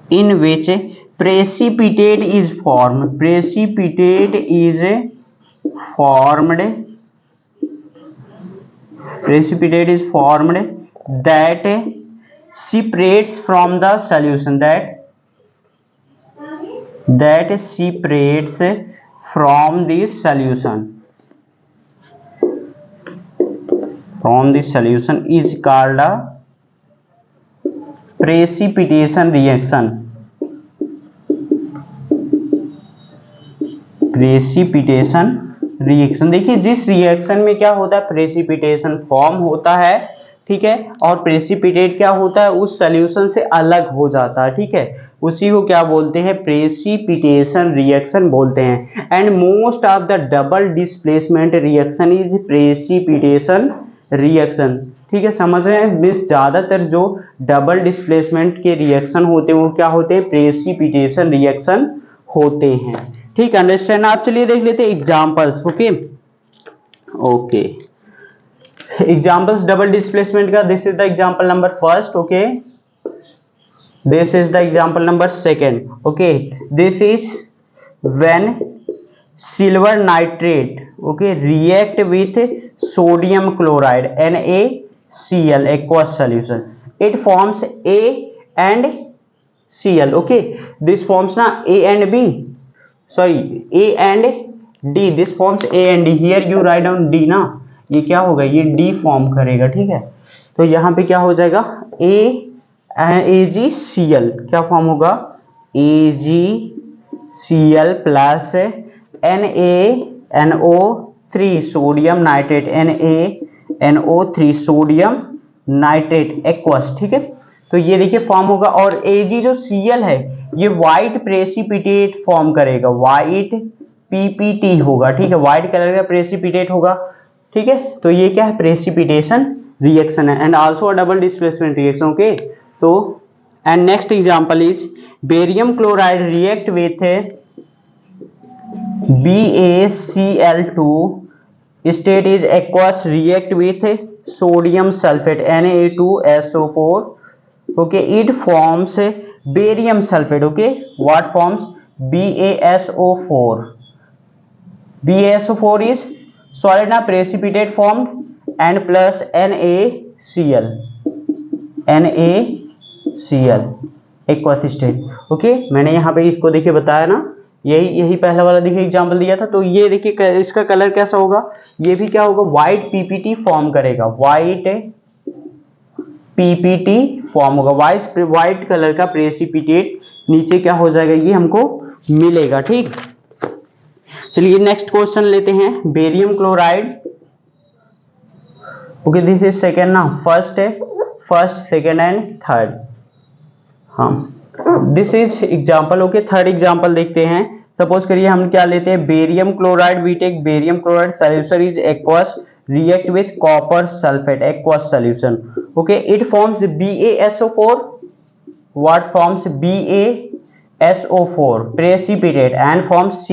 Speaker 1: in which precipitate is formed, precipitate is formed that separates from the solution, that separates from the solution is called a precipitation reaction. Precipitation reaction देखिए जिस रिएक्शन में क्या होता है, प्रेसिपिटेशन फॉर्म होता है, ठीक है, और प्रेसिपिटेट क्या होता है, उस सॉल्यूशन से अलग हो जाता है, ठीक है, उसी को क्या बोलते हैं, प्रेसिपिटेशन रिएक्शन बोलते हैं। And most of the double displacement reaction is precipitation reaction. ठीक है, समझ रहे हैं। मीन्स ज्यादातर जो डबल डिस्प्लेसमेंट के रिएक्शन होते हैं वो क्या होते हैं, प्रेसिपिटेशन रिएक्शन होते हैं। ठीक, अंडरस्टैंड। आप चलिए देख लेते हैं examples. Okay okay, examples double displacement का। This is the example number first. Okay, this is the example number second. Okay, this is when silver nitrate, okay, react with sodium chloride NaCl aqueous solution, it forms A and Cl. Okay, this forms na A and B, sorry, A and D, this forms A and D. Here you write down D ना, ये क्या होगा, ये D फॉर्म करेगा। ठीक है, तो यहाँ पे क्या हो जाएगा, AgCl क्या फॉर्म होगा, AgCl plus NaNO3 sodium nitrate, NaNO3 sodium nitrate aqueous. ठीक है, तो ये देखिए फॉर्म होगा। और Ag जो Cl है ये व्हाइट प्रेसिपिटेट फॉर्म करेगा, व्हाइट PPT होगा। ठीक है, व्हाइट कलर का प्रेसिपिटेट होगा। ठीक है, तो ये क्या है, प्रेसिपिटेशन रिएक्शन है and also a double displacement reaction. Okay, so and next example is barium chloride react with BaCl2 state is aqueous, react with sodium sulfate Na2SO4. okay, it forms barium sulfate. okay, what forms, BaSO4. BaSO4 is solid na precipitate formed and plus NaCl aqueous state. Okay, मैंने यहाँ पे इसको देखिए बताया ना, यही पहला वाला देखिए एग्जांपल दिया था। तो ये देखिए इसका कलर कैसा होगा, ये भी क्या होगा, व्हाइट पीपीटी फॉर्म करेगा, व्हाइट पीपीटी फॉर्म होगा, व्हाइट कलर का प्रेसिपिटेट नीचे क्या हो जाएगा, ये हमको मिलेगा। ठीक, चलिए नेक्स्ट क्वेश्चन लेते हैं, barium chloride. Okay, this is second ना, फर्स्ट सेकेंड एंड थर्ड। हाँ, this is example. Okay, third example देखते हैं। सपोज करिए हम क्या लेते हैं, barium chloride, we take barium chloride solution is aqueous, react with copper sulphate aqueous solution. Okay, it forms BaSO4, what forms BaSO4 precipitate and forms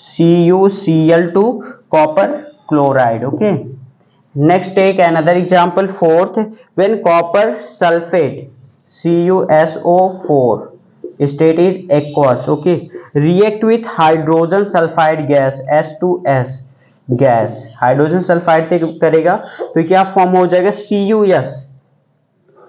Speaker 1: CuCl2 copper chloride. Okay, next take another example, fourth, when copper sulfate CuSO4 state is aqueous, okay, react with hydrogen sulfide gas H2S gas, hydrogen sulphide से करेगा तो क्या फॉर्म हो जाएगा, CuS,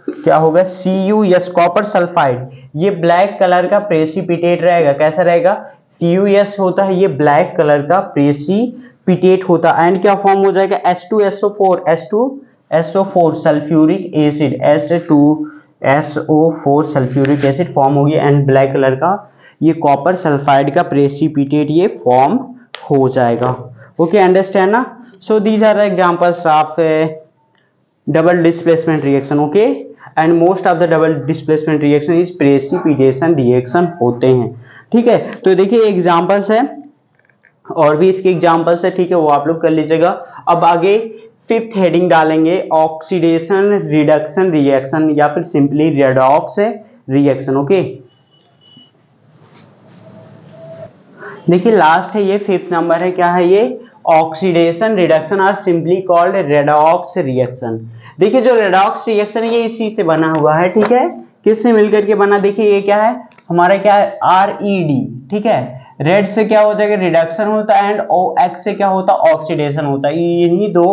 Speaker 1: क्या होगा, CuS कॉपर सल्फाइड। ये ब्लैक कलर का प्रेसिपिटेट रहेगा, कैसा रहेगा, CuS होता है ये ब्लैक कलर का प्रेसिपिटेट होता है एंड क्या फॉर्म हो जाएगा, H2SO4 sulphuric acid, H2SO4 sulphuric acid form होगी एंड ब्लैक कलर का ये कॉपर सल्फाइड का प्रेसिपिटेट ये फॉर्म हो जाएगा। ओके, अंडरस्टैंड ना। So these are the examples of double displacement reaction. Okay, and most of the double displacement reaction is precipitation reaction होते हैं। ठीक है, तो देखिए एग्जांपल्स है और भी इसके एग्जांपल्स है। ठीक है, वो आप लोग कर लीजिएगा। अब आगे फिफ्थ हेडिंग डालेंगे, ऑक्सीडेशन रिडक्शन रिएक्शन या फिर सिंपली रेडॉक्स रिएक्शन। ओके, देखिए लास्ट है ये फिफ्थ नंबर है, क्या है ये, oxidation reduction are simply called redox reaction. देखिए जो रेडॉक्स रिएक्शन है ये इसी से बना हुआ है। ठीक है, किससे मिलकर के बना, देखिए ये क्या है हमारा, क्या है, RED। ठीक है, रेड से क्या हो जाएगा, रिडक्शन होता है एंड OX से क्या होता है, ऑक्सीडेशन होता है। यही दो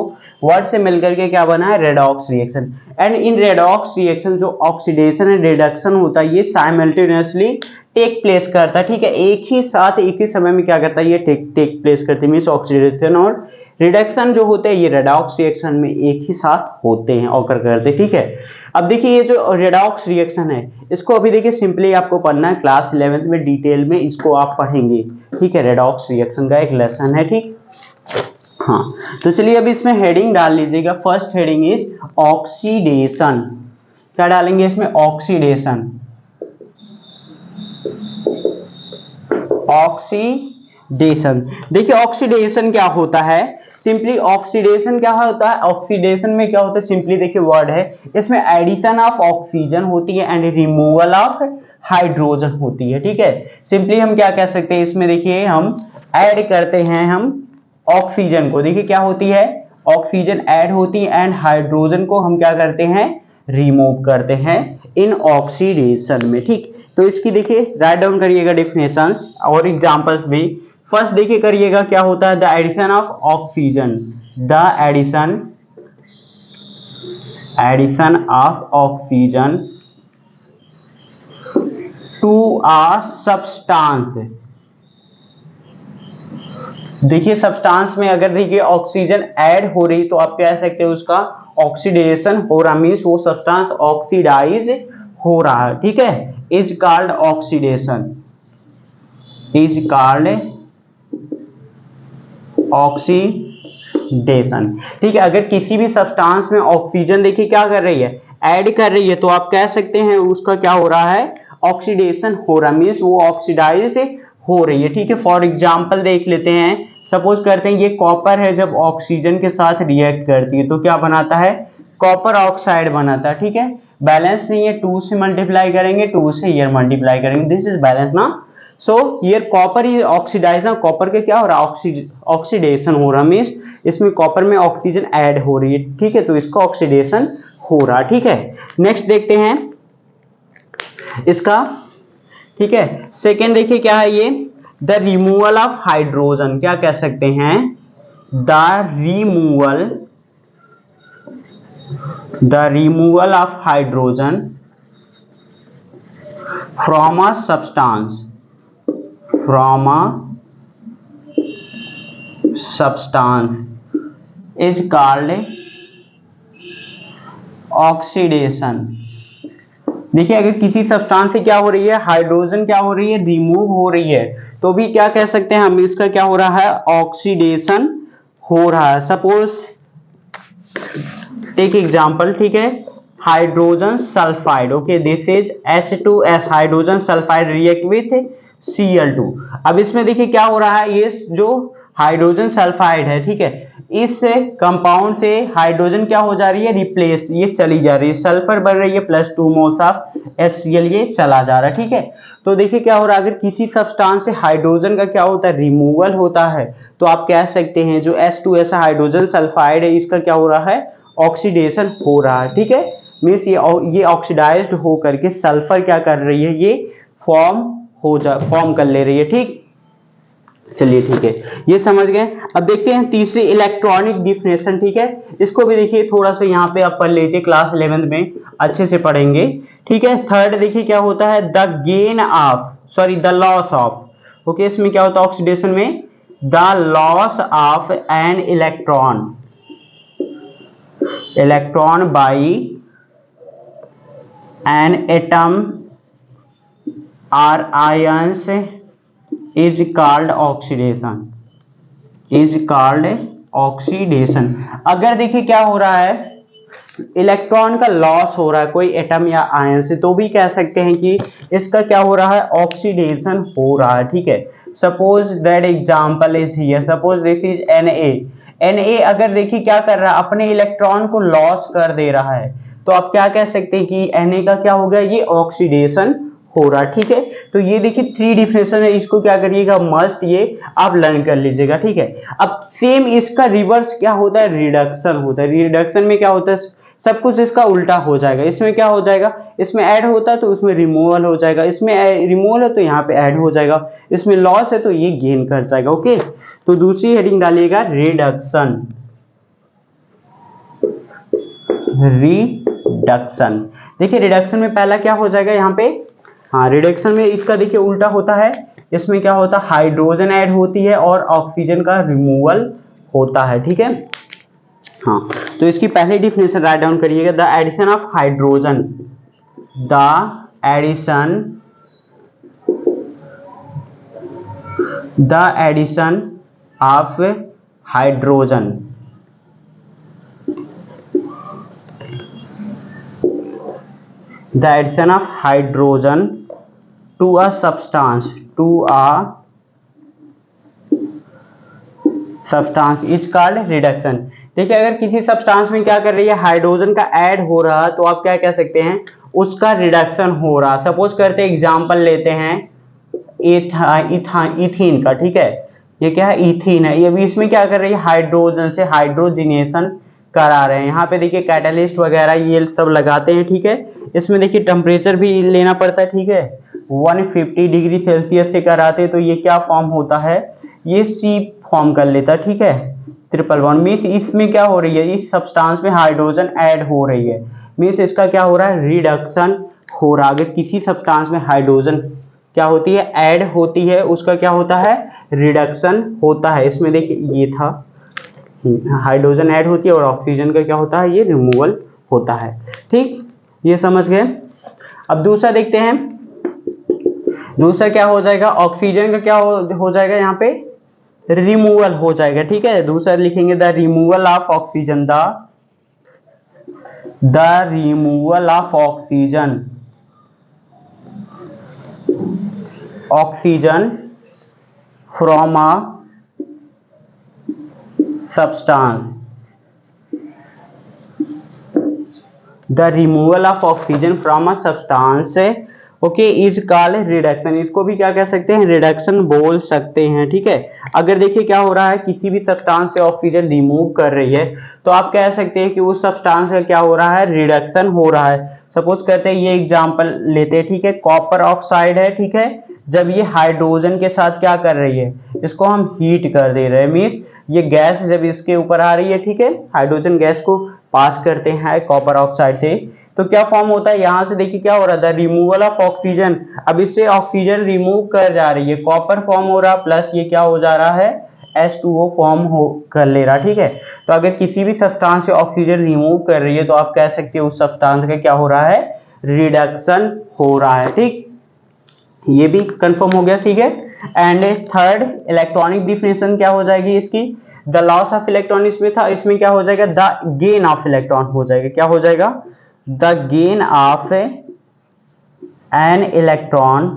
Speaker 1: वर्ड से मिलकर के क्या बना है, redox reaction. And in redox reaction जो ऑक्सीडेशन एंड रिडक्शन होता है ये साइमल्टेनियसली टेक प्लेस करता है। ठीक है, एक ही साथ एक ही समय में क्या करता है, ये टेक प्लेस करते हैं। मीन्स ऑक्सीडेशन और रिडक्शन जो होते हैं ये रेडॉक्स रिएक्शन में एक ही साथ होते हैं, ऑकर करते हैं। ठीक है, अब देखिए ये जो रेडॉक्स रिएक्शन है इसको अभी देखिए सिंपली आपको पढ़ना है, क्लास 11th में डिटेल में इसको आप पढ़ेंगे। ठीक है, रेडॉक्स रिएक्शन का एक लेसन है। ठीक, हाँ, तो चलिए अब इसमें हेडिंग डाल लीजिएगा। First heading is oxidation. क्या डालेंगे इसमें, ऑक्सीडेशन। ऑक्सीडेशन, देखिए ऑक्सीडेशन क्या होता है, सिंपली ऑक्सीडेशन क्या होता है, ऑक्सीडेशन में क्या होता है, सिंपली देखिए वर्ड है, इसमें एडिशन ऑफ ऑक्सीजन होती है एंड रिमूवल ऑफ हाइड्रोजन होती है। ठीक है, सिंपली हम क्या कह सकते हैं, इसमें देखिए हम ऐड करते हैं हम ऑक्सीजन को, देखिए क्या होती है, ऑक्सीजन ऐड होती है एंड हाइड्रोजन को हम क्या करते हैं, रिमूव करते हैं इन ऑक्सीडेशन में। ठीक, तो इसकी देखिए राइट डाउन करिएगा डेफिनेशंस और एग्जांपल्स भी। फर्स्ट देखिए करिएगा क्या होता है, the addition of oxygen, the addition of oxygen to a substance. देखिए सब्सटेंस में अगर देखिए ऑक्सीजन ऐड हो रही तो आप कह सकते हैं उसका ऑक्सीडेशन हो रहा, मीन्स वो सब्सटेंस ऑक्सीडाइज हो रहा है। ठीक है, is called oxidation, is called oxidation. ठीक है, अगर किसी भी सब्सटेंस में ऑक्सीजन देखिए क्या कर रही है, ऐड कर रही है, तो आप कह सकते हैं उसका क्या हो रहा है, ऑक्सीडेशन हो रहा, मीन्स वो ऑक्सीडाइज्ड हो रही है। ठीक है, फॉर एग्जांपल देख लेते हैं, सपोज करते हैं ये कॉपर है, जब ऑक्सीजन के साथ रिएक्ट करती है तो क्या बनाता है, कॉपर ऑक्साइड बनाता है। ठीक है, बैलेंस नहीं है, 2 से मल्टीप्लाई करेंगे, 2 से ईयर मल्टीप्लाई करेंगे, दिस इज बैलेंस ना। So here copper is oxidize ना, कॉपर के क्या हो रहा है, ऑक्सीडेशन हो रहा, मीन्स इसमें कॉपर में ऑक्सीजन ऐड हो रही है। ठीक है, तो इसका ऑक्सीडेशन हो रहा। ठीक है, नेक्स्ट देखते हैं इसका। ठीक है, सेकेंड देखिए क्या है ये, द रिमूवल ऑफ हाइड्रोजन, क्या कह सकते हैं, the removal of hydrogen from a substance, from a substance is called oxidation. देखिए अगर किसी सब्सटेंस से क्या हो रही है, हाइड्रोजन क्या हो रही है, रिमूव हो रही है, तो भी क्या कह सकते हैं हम, इसका क्या हो रहा है, ऑक्सीडेशन हो रहा है। सपोज टेक एग्जांपल, ठीक है, hydrogen sulphide, okay, this is H2S, hydrogen sulphide react with Cl2। अब इसमें देखिए क्या हो रहा है, ये जो हाइड्रोजन सल्फाइड है, ठीक है, इस कंपाउंड से हाइड्रोजन क्या हो जा रही है, रिप्लेस, ये चली जा रही है, सल्फर बन रही है, +2 मोल्स ऑफ HCl, ये चला जा रहा है। ठीक है, तो देखिए क्या हो रहा है, अगर किसी सब्सटेंस से हाइड्रोजन का क्या होता है, रिमूवल होता है, तो आप कह सकते हैं जो H2S हाइड्रोजन सल्फाइड है, इसका क्या हो रहा है, ऑक्सीडेशन हो रहा है। ठीक है, मीन्स ये ऑक्सीडाइज्ड हो करके सल्फर क्या कर रही है, ये फॉर्म कर ले रही है। ठीक, चलिए ठीक है, ये समझ गए। अब देखते हैं तीसरी इलेक्ट्रॉनिक डिफिनेशन। ठीक है, इसको भी देखिए थोड़ा सा यहाँ पे आप पढ़ लीजिए, क्लास 11th में अच्छे से पढ़ेंगे। ठीक है, थर्ड देखिए क्या होता है, द लॉस ऑफ, ओके, इसमें क्या होता है ऑक्सीडेशन में, the loss of an electron by an atom or ions is called oxidation, is called oxidation। अगर देखिए क्या हो रहा है, इलेक्ट्रॉन का लॉस हो रहा है कोई एटम या आयन से, तो भी कह सकते हैं कि इसका क्या हो रहा है, ऑक्सीडेशन हो रहा है। ठीक है, suppose that example is here, suppose this is Na अगर देखिए क्या कर रहा है, अपने इलेक्ट्रॉन को लॉस कर दे रहा है, तो आप क्या कह सकते हैं कि Na का क्या हो गया, ये ऑक्सीडेशन हो रहा। ठीक है, तो ये देखिए 3 डिफिनेशन है, इसको क्या करिएगा, मस्ट ये आप लर्न कर लीजिएगा। ठीक है, अब सेम इसका रिवर्स क्या होता है, रिडक्शन होता है। रिडक्शन में क्या होता है, सब कुछ इसका उल्टा हो जाएगा। इसमें क्या हो जाएगा, इसमें ऐड होता है तो उसमें रिमूवल हो जाएगा, इसमें रिमूवल है तो यहाँ पे ऐड हो जाएगा, इसमें लॉस है तो ये गेन कर जाएगा। ओके, तो दूसरी हेडिंग डालिएगा रिडक्शन, रिडक्शन। देखिए रिडक्शन में पहला क्या हो जाएगा यहाँ पे, हाँ, रिडक्शन में इसका देखिए उल्टा होता है, इसमें क्या होता है, हाइड्रोजन ऐड होती है और ऑक्सीजन का रिमूवल होता है। ठीक है, हाँ, तो इसकी पहली डिफिनेशन राइट डाउन करिएगा, the addition of hydrogen, the addition of hydrogen, the addition of hydrogen to a substance is called reduction. देखिए अगर किसी सब्सटेंस में क्या कर रही है, हाइड्रोजन का ऐड हो रहा तो आप क्या कह सकते हैं, उसका रिडक्शन हो रहा। सपोज करते हैं, एग्जांपल लेते हैं इथीन का, ठीक है, ये क्या है, इथीन है। ये भी इसमें क्या कर रही है, हाइड्रोजन से हाइड्रोजिनेशन करा रहे हैं। यहाँ पे देखिए कैटलिस्ट वगैरह ये सब लगाते हैं, ठीक है। इसमें देखिए टेम्परेचर भी लेना पड़ता है, ठीक है, 150 डिग्री सेल्सियस से कराते हैं तो ये क्या फॉर्म होता है, ये सी फॉर्म कर लेता है, ठीक है। ट्रिपल बॉन्ड मीन्स इसमें क्या हो रही है, इस सब्सटेंस में हाइड्रोजन ऐड हो रही है, मीन्स इसका क्या हो रहा है, रिडक्शन हो रहा है। अगर किसी सब्सटेंस में हाइड्रोजन क्या होती है, ऐड होती है, उसका क्या होता है, रिडक्शन होता है। इसमें देखिए ये था, हाइड्रोजन ऐड होती है और ऑक्सीजन का क्या होता है, ये रिमूवल होता है, ठीक, ये समझ गए। अब दूसरा देखते हैं, दूसरा क्या हो जाएगा, ऑक्सीजन का क्या हो जाएगा, यहाँ पे रिमूवल हो जाएगा, ठीक है। दूसरा लिखेंगे the removal of oxygen, the removal of oxygen, oxygen from a substance, the removal of oxygen from a substance okay is called reduction. इसको भी क्या कह सकते हैं, रिडक्शन बोल सकते हैं, ठीक है। अगर देखिए क्या हो रहा है, किसी भी सब्सटेंस से ऑक्सीजन रिमूव कर रही है तो आप कह सकते हैं कि उस सब्सटेंस का क्या हो रहा है, रिडक्शन हो रहा है। सपोज करते हैं, ये एग्जांपल लेते हैं, ठीक है, कॉपर ऑक्साइड है, ठीक है। जब ये हाइड्रोजन के साथ क्या कर रही है, इसको हम हीट कर दे रहे हैं, मीन्स ये गैस जब इसके ऊपर आ रही है, ठीक है, हाइड्रोजन गैस को पास करते हैं कॉपर ऑक्साइड से, तो क्या फॉर्म होता है, यहां से देखिए क्या हो रहा था, रिमूवल ऑफ ऑक्सीजन। अब इससे ऑक्सीजन रिमूव कर जा रही है, कॉपर फॉर्म हो रहा, प्लस ये क्या हो जा रहा है, H2O फॉर्म हो कर ले रहा, ठीक है। तो अगर किसी भी सब्सटेंस से ऑक्सीजन रिमूव कर रही है तो आप कह सकते हो उस सब्सटेंस का क्या हो रहा है, रिडक्शन हो रहा है, ठीक, ये भी कंफर्म हो गया, ठीक है। एंड थर्ड इलेक्ट्रॉनिक डिफिनेशन क्या हो जाएगी इसकी, द लॉस ऑफ इलेक्ट्रॉन इसमें था, इसमें क्या हो जाएगा, द गेन ऑफ इलेक्ट्रॉन हो जाएगा, क्या हो जाएगा, the gain of an electron,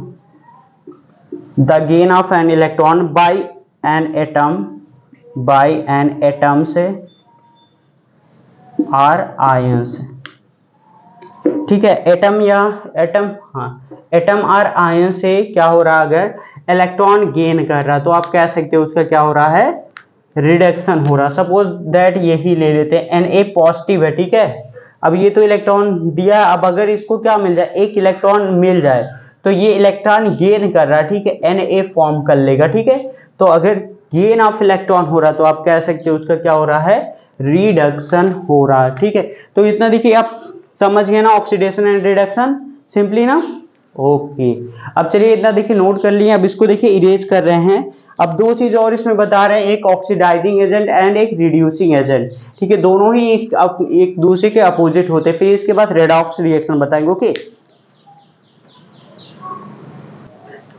Speaker 1: the gain of an electron by an atom, by an atoms or ions, ठीक है। एटम या एटम, हाँ, एटम और आयन से क्या हो रहा है, अगर इलेक्ट्रॉन गेन कर रहा तो आप कह सकते हो उसका क्या हो रहा है, रिडक्शन हो रहा। सपोज दैट यही ले लेते हैं, Na पॉजिटिव है, ठीक है। अब ये तो इलेक्ट्रॉन दिया, अब अगर इसको क्या मिल जाए, एक इलेक्ट्रॉन मिल जाए तो ये इलेक्ट्रॉन गेन कर रहा है, ठीक है, Na फॉर्म कर लेगा, ठीक है। तो अगर गेन ऑफ इलेक्ट्रॉन हो रहा तो आप कह सकते हो उसका क्या हो रहा है, रिडक्शन हो रहा है, ठीक है। तो इतना देखिए आप समझ गए ना, ऑक्सीडेशन एंड रिडक्शन, सिंपली ना, ओके। अब चलिए इतना देखिए नोट कर लिए, अब इसको देखिए इरेज कर रहे हैं। अब दो चीज और इसमें बता रहे हैं, एक ऑक्सीडाइजिंग एजेंट एंड एक रिड्यूसिंग एजेंट, ठीक है। दोनों ही एक दूसरे के अपोजिट होते हैं। फिर इसके बाद रेडॉक्स रिएक्शन बताएंगे, ओके।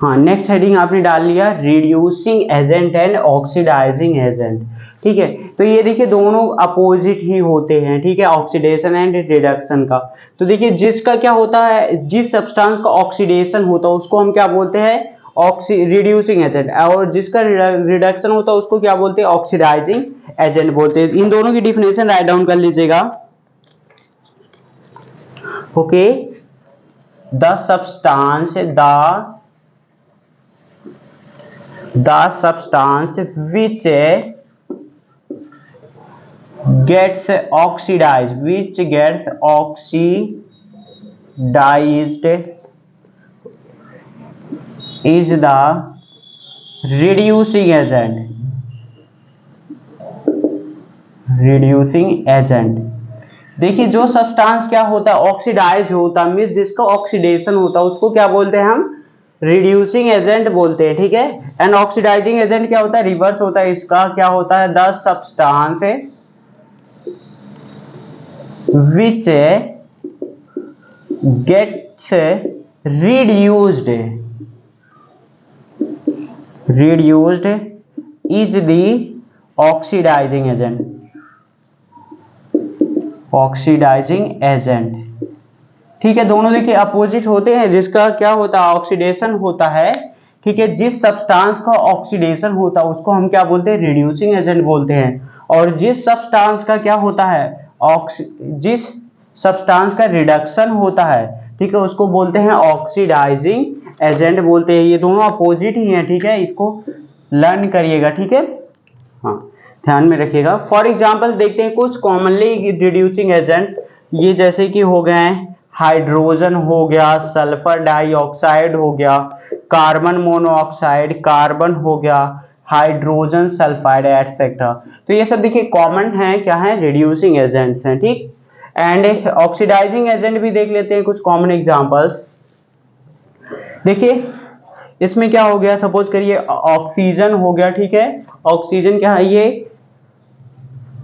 Speaker 1: हाँ, नेक्स्ट हेडिंग आपने डाल लिया reducing agent and oxidizing agent, ठीक है। तो ये देखिए दोनों अपोजिट ही होते हैं, ठीक है, ऑक्सीडेशन एंड रिडक्शन का। तो देखिए जिसका क्या होता है, जिस सब्सटेंस का ऑक्सीडेशन होता है उसको हम क्या बोलते हैं, रिड्यूसिंग एजेंट, और जिसका रिडक्शन होता है उसको क्या बोलते हैं, ऑक्सीडाइजिंग एजेंट बोलते हैं। इन दोनों की डिफिनेशन राइट डाउन कर लीजिएगा, okay. The substance the substance which gets oxidized is the reducing agent। देखिए जो सब्सटेंस क्या होता है, ऑक्सीडाइज होता है, मींस जिसका ऑक्सीडेशन होता है उसको क्या बोलते हैं हम, रिड्यूसिंग एजेंट बोलते हैं, ठीक है। एंड ऑक्सीडाइजिंग एजेंट क्या होता है, रिवर्स होता है इसका, क्या होता है, the substance which gets reduced is the oxidizing agent, ठीक है। दोनों देखिए अपोजिट होते हैं, जिसका क्या होता है, ऑक्सीडेशन होता है, ठीक है। जिस सब्सटेंस का ऑक्सीडेशन होता है उसको हम क्या बोलते हैं, रिड्यूसिंग एजेंट बोलते हैं। और जिस सब्सटेंस का क्या होता है, जिस सब्सटेंस का रिडक्शन होता है, ठीक है, उसको बोलते हैं ऑक्सीडाइजिंग एजेंट बोलते हैं। ये दोनों अपोजिट ही हैं, ठीक है, इसको लर्न करिएगा, ठीक है, हाँ ध्यान में रखिएगा। फॉर एग्जांपल देखते हैं कुछ कॉमनली रिड्यूसिंग एजेंट, ये जैसे कि हो गए हैं हाइड्रोजन हो गया, सल्फर डाइऑक्साइड हो गया, कार्बन मोनोऑक्साइड, कार्बन हो गया, हाइड्रोजन सल्फाइड एटसेट्रा। तो ये सब देखिए कॉमन है, क्या है, रिड्यूसिंग एजेंट्स हैं, ठीक। एंड ऑक्सीडाइजिंग एजेंट भी देख लेते हैं कुछ कॉमन एग्जांपल्स। देखिए इसमें क्या हो गया, सपोज करिए ऑक्सीजन हो गया, ठीक है, ऑक्सीजन क्या है ये,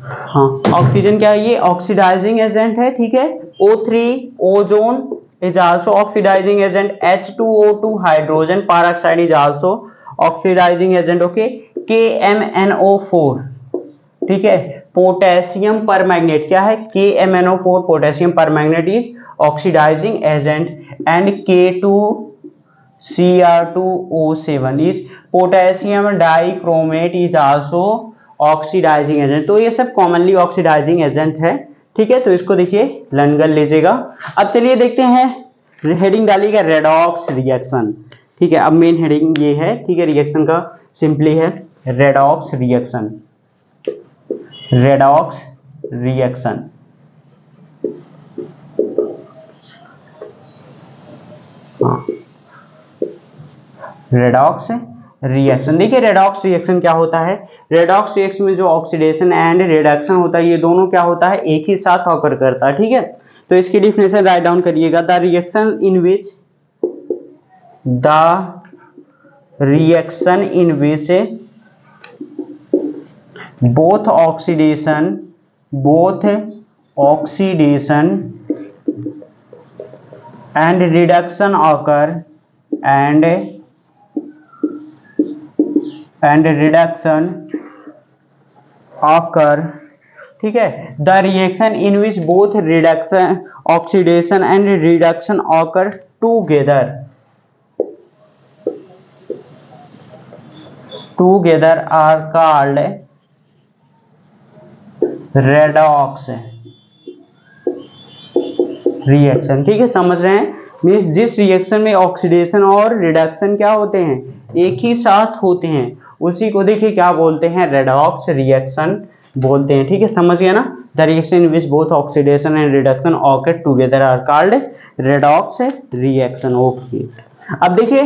Speaker 1: हाँ ऑक्सीजन क्या है ये, ऑक्सीडाइजिंग एजेंट है, ठीक है। O3 ozone is also oxidizing agent, H2O2 hydrogen peroxide is also oxidizing agent, okay. KMNO4, ठीक है, पोटेशियम परमैंगनेट क्या है, KMNO4 potassium permanganate is oxidizing agent. And K2Cr2O7 is potassium dichromate is also oxidizing agent. तो ये सब कॉमनली ऑक्सीडाइजिंग एजेंट है, ठीक है, तो इसको देखिए लर्न कर लीजिएगा। अब चलिए देखते हैं, हेडिंग डालिएगा रेडॉक्स रिएक्शन, ठीक है। अब मेन हेडिंग ये है, ठीक है, रिएक्शन का सिंपली है रेडॉक्स रिएक्शन, रेडॉक्स रिएक्शन, हाँ रेडॉक्स रिएक्शन। देखिए रेडॉक्स रिएक्शन क्या होता है, रेडॉक्स रिएक्शन में जो ऑक्सीडेशन एंड रिडक्शन होता है ये दोनों क्या होता है, एक ही साथ ऑकर करता है, ठीक है। तो इसकी डिफिनेशन राइट डाउन करिएगा, the reaction in which both oxidation and reduction occur and reduction occur, ठीक है, the reaction in which both reduction oxidation and reduction occur together are called redox reaction, ठीक है, समझ रहे हैं। मीन्स जिस रिएक्शन में ऑक्सीडेशन और रिडक्शन क्या होते हैं, एक ही साथ होते हैं, उसी को देखिए क्या बोलते हैं, रेडॉक्स रिएक्शन बोलते हैं, ठीक है, समझ गया ना। The reaction in which both oxidation and reduction occur together are called redox reaction, okay. अब देखिए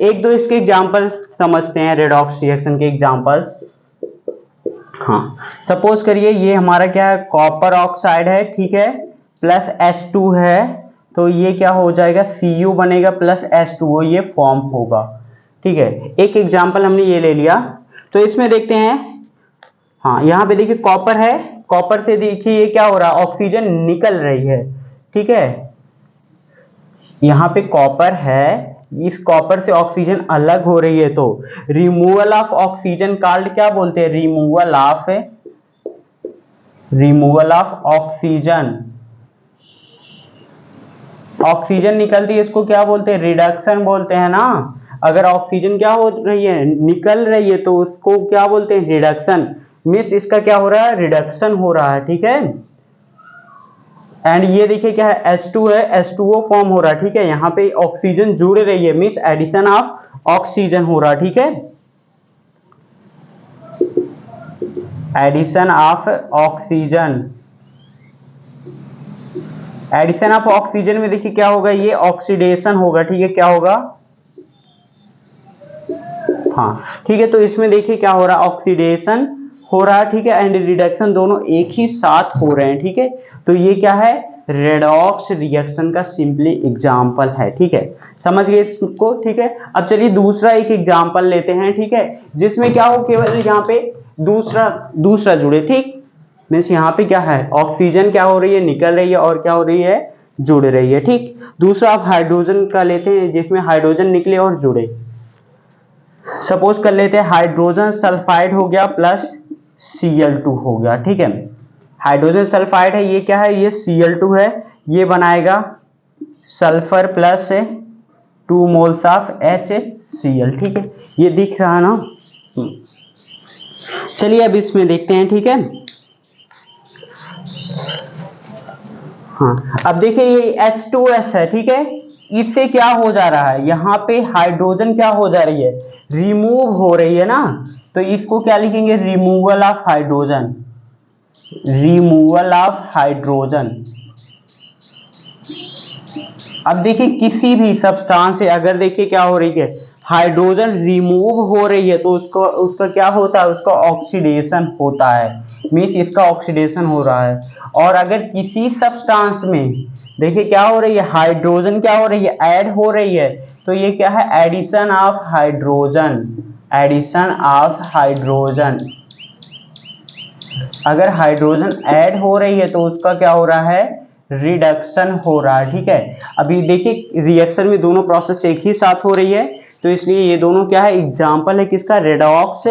Speaker 1: एक दो इसके एग्जांपल समझते हैं, रेडॉक्स रिएक्शन के एग्जांपल्स। हाँ सपोज करिए ये हमारा क्या है, कॉपर ऑक्साइड है, ठीक है, प्लस H2 है, तो ये क्या हो जाएगा, Cu बनेगा प्लस H2O, ये फॉर्म होगा, ठीक है। एक एग्जांपल हमने ये ले लिया, तो इसमें देखते हैं, हाँ यहाँ पे देखिए कॉपर है, कॉपर से देखिए ये क्या हो रहा है, ऑक्सीजन निकल रही है, ठीक है, यहाँ पे कॉपर है, इस कॉपर से ऑक्सीजन अलग हो रही है, तो रिमूवल ऑफ ऑक्सीजन कॉल्ड क्या बोलते हैं, रिमूवल ऑफ ऑक्सीजन, ऑक्सीजन निकलती है इसको क्या बोलते हैं, रिडक्शन बोलते हैं ना। अगर ऑक्सीजन क्या हो रही है, निकल रही है, तो उसको क्या बोलते हैं, रिडक्शन। मीन्स इसका क्या हो रहा है, रिडक्शन हो रहा है, ठीक है। एंड ये देखिए क्या है, H2 है, H2O फॉर्म हो रहा है, ठीक है, यहाँ पे ऑक्सीजन जुड़ रही है, मीन्स एडिशन ऑफ ऑक्सीजन हो रहा है, ठीक है, addition of oxygen. Addition of oxygen में देखिए क्या होगा, ये ऑक्सीडेशन होगा, ठीक है, क्या होगा, हाँ ठीक है, तो इसमें देखिए क्या हो रहा है, ऑक्सीडेशन हो रहा है, ठीक है, एंड रिडक्शन दोनों एक ही साथ हो रहे हैं, ठीक है। तो ये क्या है, रेडॉक्स रिएक्शन का सिंपली एग्जांपल है, ठीक है, समझ गए इसको, ठीक है। अब चलिए दूसरा एक एग्जांपल लेते हैं, ठीक है, जिसमें क्या हो, केवल यहाँ पे दूसरा जुड़े, ठीक, मीन्स यहाँ पे क्या है, ऑक्सीजन क्या हो रही है, निकल रही है, और क्या हो रही है, जुड़ रही है, ठीक। दूसरा आप हाइड्रोजन का लेते हैं, जिसमें हाइड्रोजन निकले और जुड़े। सपोज कर लेते हैं हाइड्रोजन सल्फाइड हो गया प्लस Cl2 हो गया, ठीक है, हाइड्रोजन सल्फाइड है, ये क्या है, ये Cl2 है, ये बनाएगा sulphur plus 2 moles of HCl, ठीक है, ये दिख रहा है ना। चलिए अब इसमें देखते हैं, ठीक है। हाँ, अब देखिए ये H2S है, ठीक है, इससे क्या हो जा रहा है, यहाँ पे हाइड्रोजन क्या हो जा रही है, रिमूव हो रही है ना, तो इसको क्या लिखेंगे, removal of hydrogen, removal of hydrogen. अब देखिए किसी भी सब्सटेंस से अगर देखिए क्या हो रही है, हाइड्रोजन रिमूव हो रही है, तो उसका क्या होता है, उसका ऑक्सीडेशन होता है, मीन्स इसका ऑक्सीडेशन हो रहा है। और अगर किसी सब्सटेंस में देखिए क्या हो रही है, हाइड्रोजन क्या हो रही है, ऐड हो रही है, तो ये क्या है, addition of hydrogen, addition of hydrogen. अगर हाइड्रोजन ऐड हो रही है तो उसका क्या हो रहा है, रिडक्शन हो रहा है, ठीक है। अभी देखिए रिएक्शन में दोनों प्रोसेस एक ही साथ हो रही है, तो इसलिए ये दोनों क्या है, एग्जाम्पल है किसका, रेडॉक्स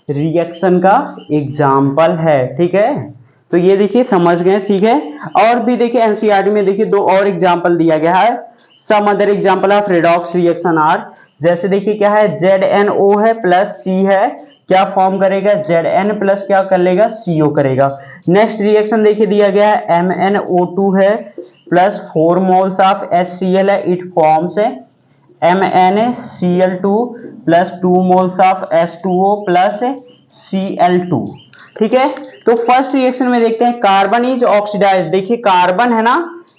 Speaker 1: रिएक्शन का एग्जाम्पल है, ठीक है। तो ये देखिए समझ गए, ठीक है। और भी देखिए एनसीईआरटी में देखिए 2 और एग्जाम्पल दिया गया है, some other example of redox reaction are, जैसे देखिए क्या है, ZNO है प्लस C है, क्या फॉर्म करेगा, Zn प्लस क्या कर लेगा, CO करेगा। नेक्स्ट रिएक्शन देखिए दिया गया है, MnO2 है प्लस 4 मोल्स ऑफ HCl है, इट फॉर्म्स है MnCl2 plus 2 moles of H2O plus Cl2, ठीक है। तो फर्स्ट रिएक्शन में देखते हैं, कार्बन इज ऑक्सीडाइज, देखिए कार्बन है ना,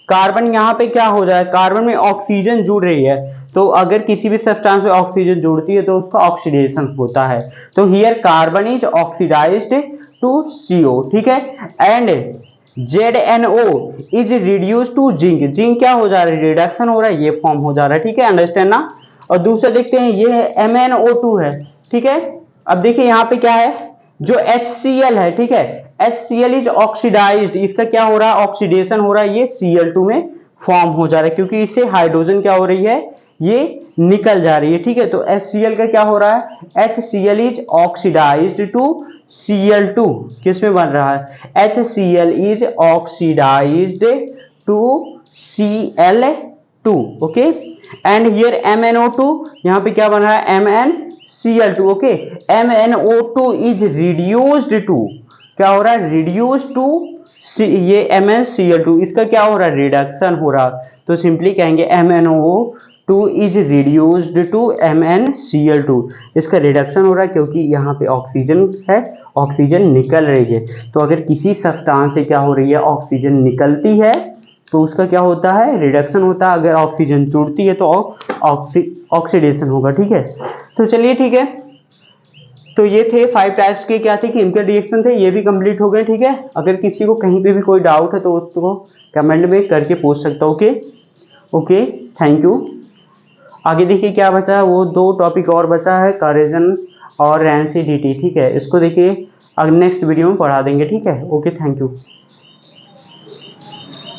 Speaker 1: कार्बन यहाँ पे क्या हो जाए, कार्बन में ऑक्सीजन जुड़ रही है, तो अगर किसी भी सब्सटेंस में ऑक्सीजन जुड़ती है तो उसका ऑक्सीडेशन होता है, तो here carbon is oxidized to CO, ठीक है। And ZNO is reduce to zinc, zinc क्या हो जा रहा है, रिडक्शन हो रहा है, ये फॉर्म हो जा रहा है, ठीक है, अंडरस्टैंड ना। और दूसरा देखते हैं, ये है MnO2 है, ठीक है। अब देखिए यहाँ पे क्या है, जो HCl है, ठीक है, HCl इज ऑक्सीडाइज्ड, इसका क्या हो रहा है, ऑक्सीडेशन हो रहा है, ये Cl2 में फॉर्म हो जा रहा है, क्योंकि इससे हाइड्रोजन क्या हो रही है, ये निकल जा रही है, ठीक है। तो HCl का क्या हो रहा है, HCl is oxidized to Cl2, किस में बन रहा है, HCl is oxidized to Cl2, okay. And here MnO2, यहाँ पे क्या बन रहा है, MnCl2, okay. MnO2 is reduced to, क्या हो रहा है, रिड्यूस्ड टू ये MnCl2, इसका क्या हो रहा है, रिडक्शन हो रहा, तो सिंपली कहेंगे MnO2 is reduced to MnCl2, इसका रिडक्शन हो रहा है, क्योंकि यहाँ पे ऑक्सीजन है, ऑक्सीजन निकल रही है। तो अगर किसी सब्सटेंस से क्या हो रही है, ऑक्सीजन निकलती है तो उसका क्या होता है, रिडक्शन होता है, अगर ऑक्सीजन जुड़ती है तो ऑक्सीडेशन होगा, ठीक है। तो चलिए ठीक है, तो ये थे 5 टाइप्स के क्या थे, केमिकल रिएक्शन थे, ये भी कंप्लीट हो गए, ठीक है। अगर किसी को कहीं पे भी कोई डाउट है तो उसको कमेंट में करके पूछ सकता है, ओके ओके, थैंक यू। आगे देखिए क्या बचा है, वो 2 टॉपिक और बचा है, करेजन और रैंसिडिटी, ठीक है, इसको देखिए अगले नेक्स्ट वीडियो में पढ़ा देंगे, ठीक है, ओके, थैंक यू।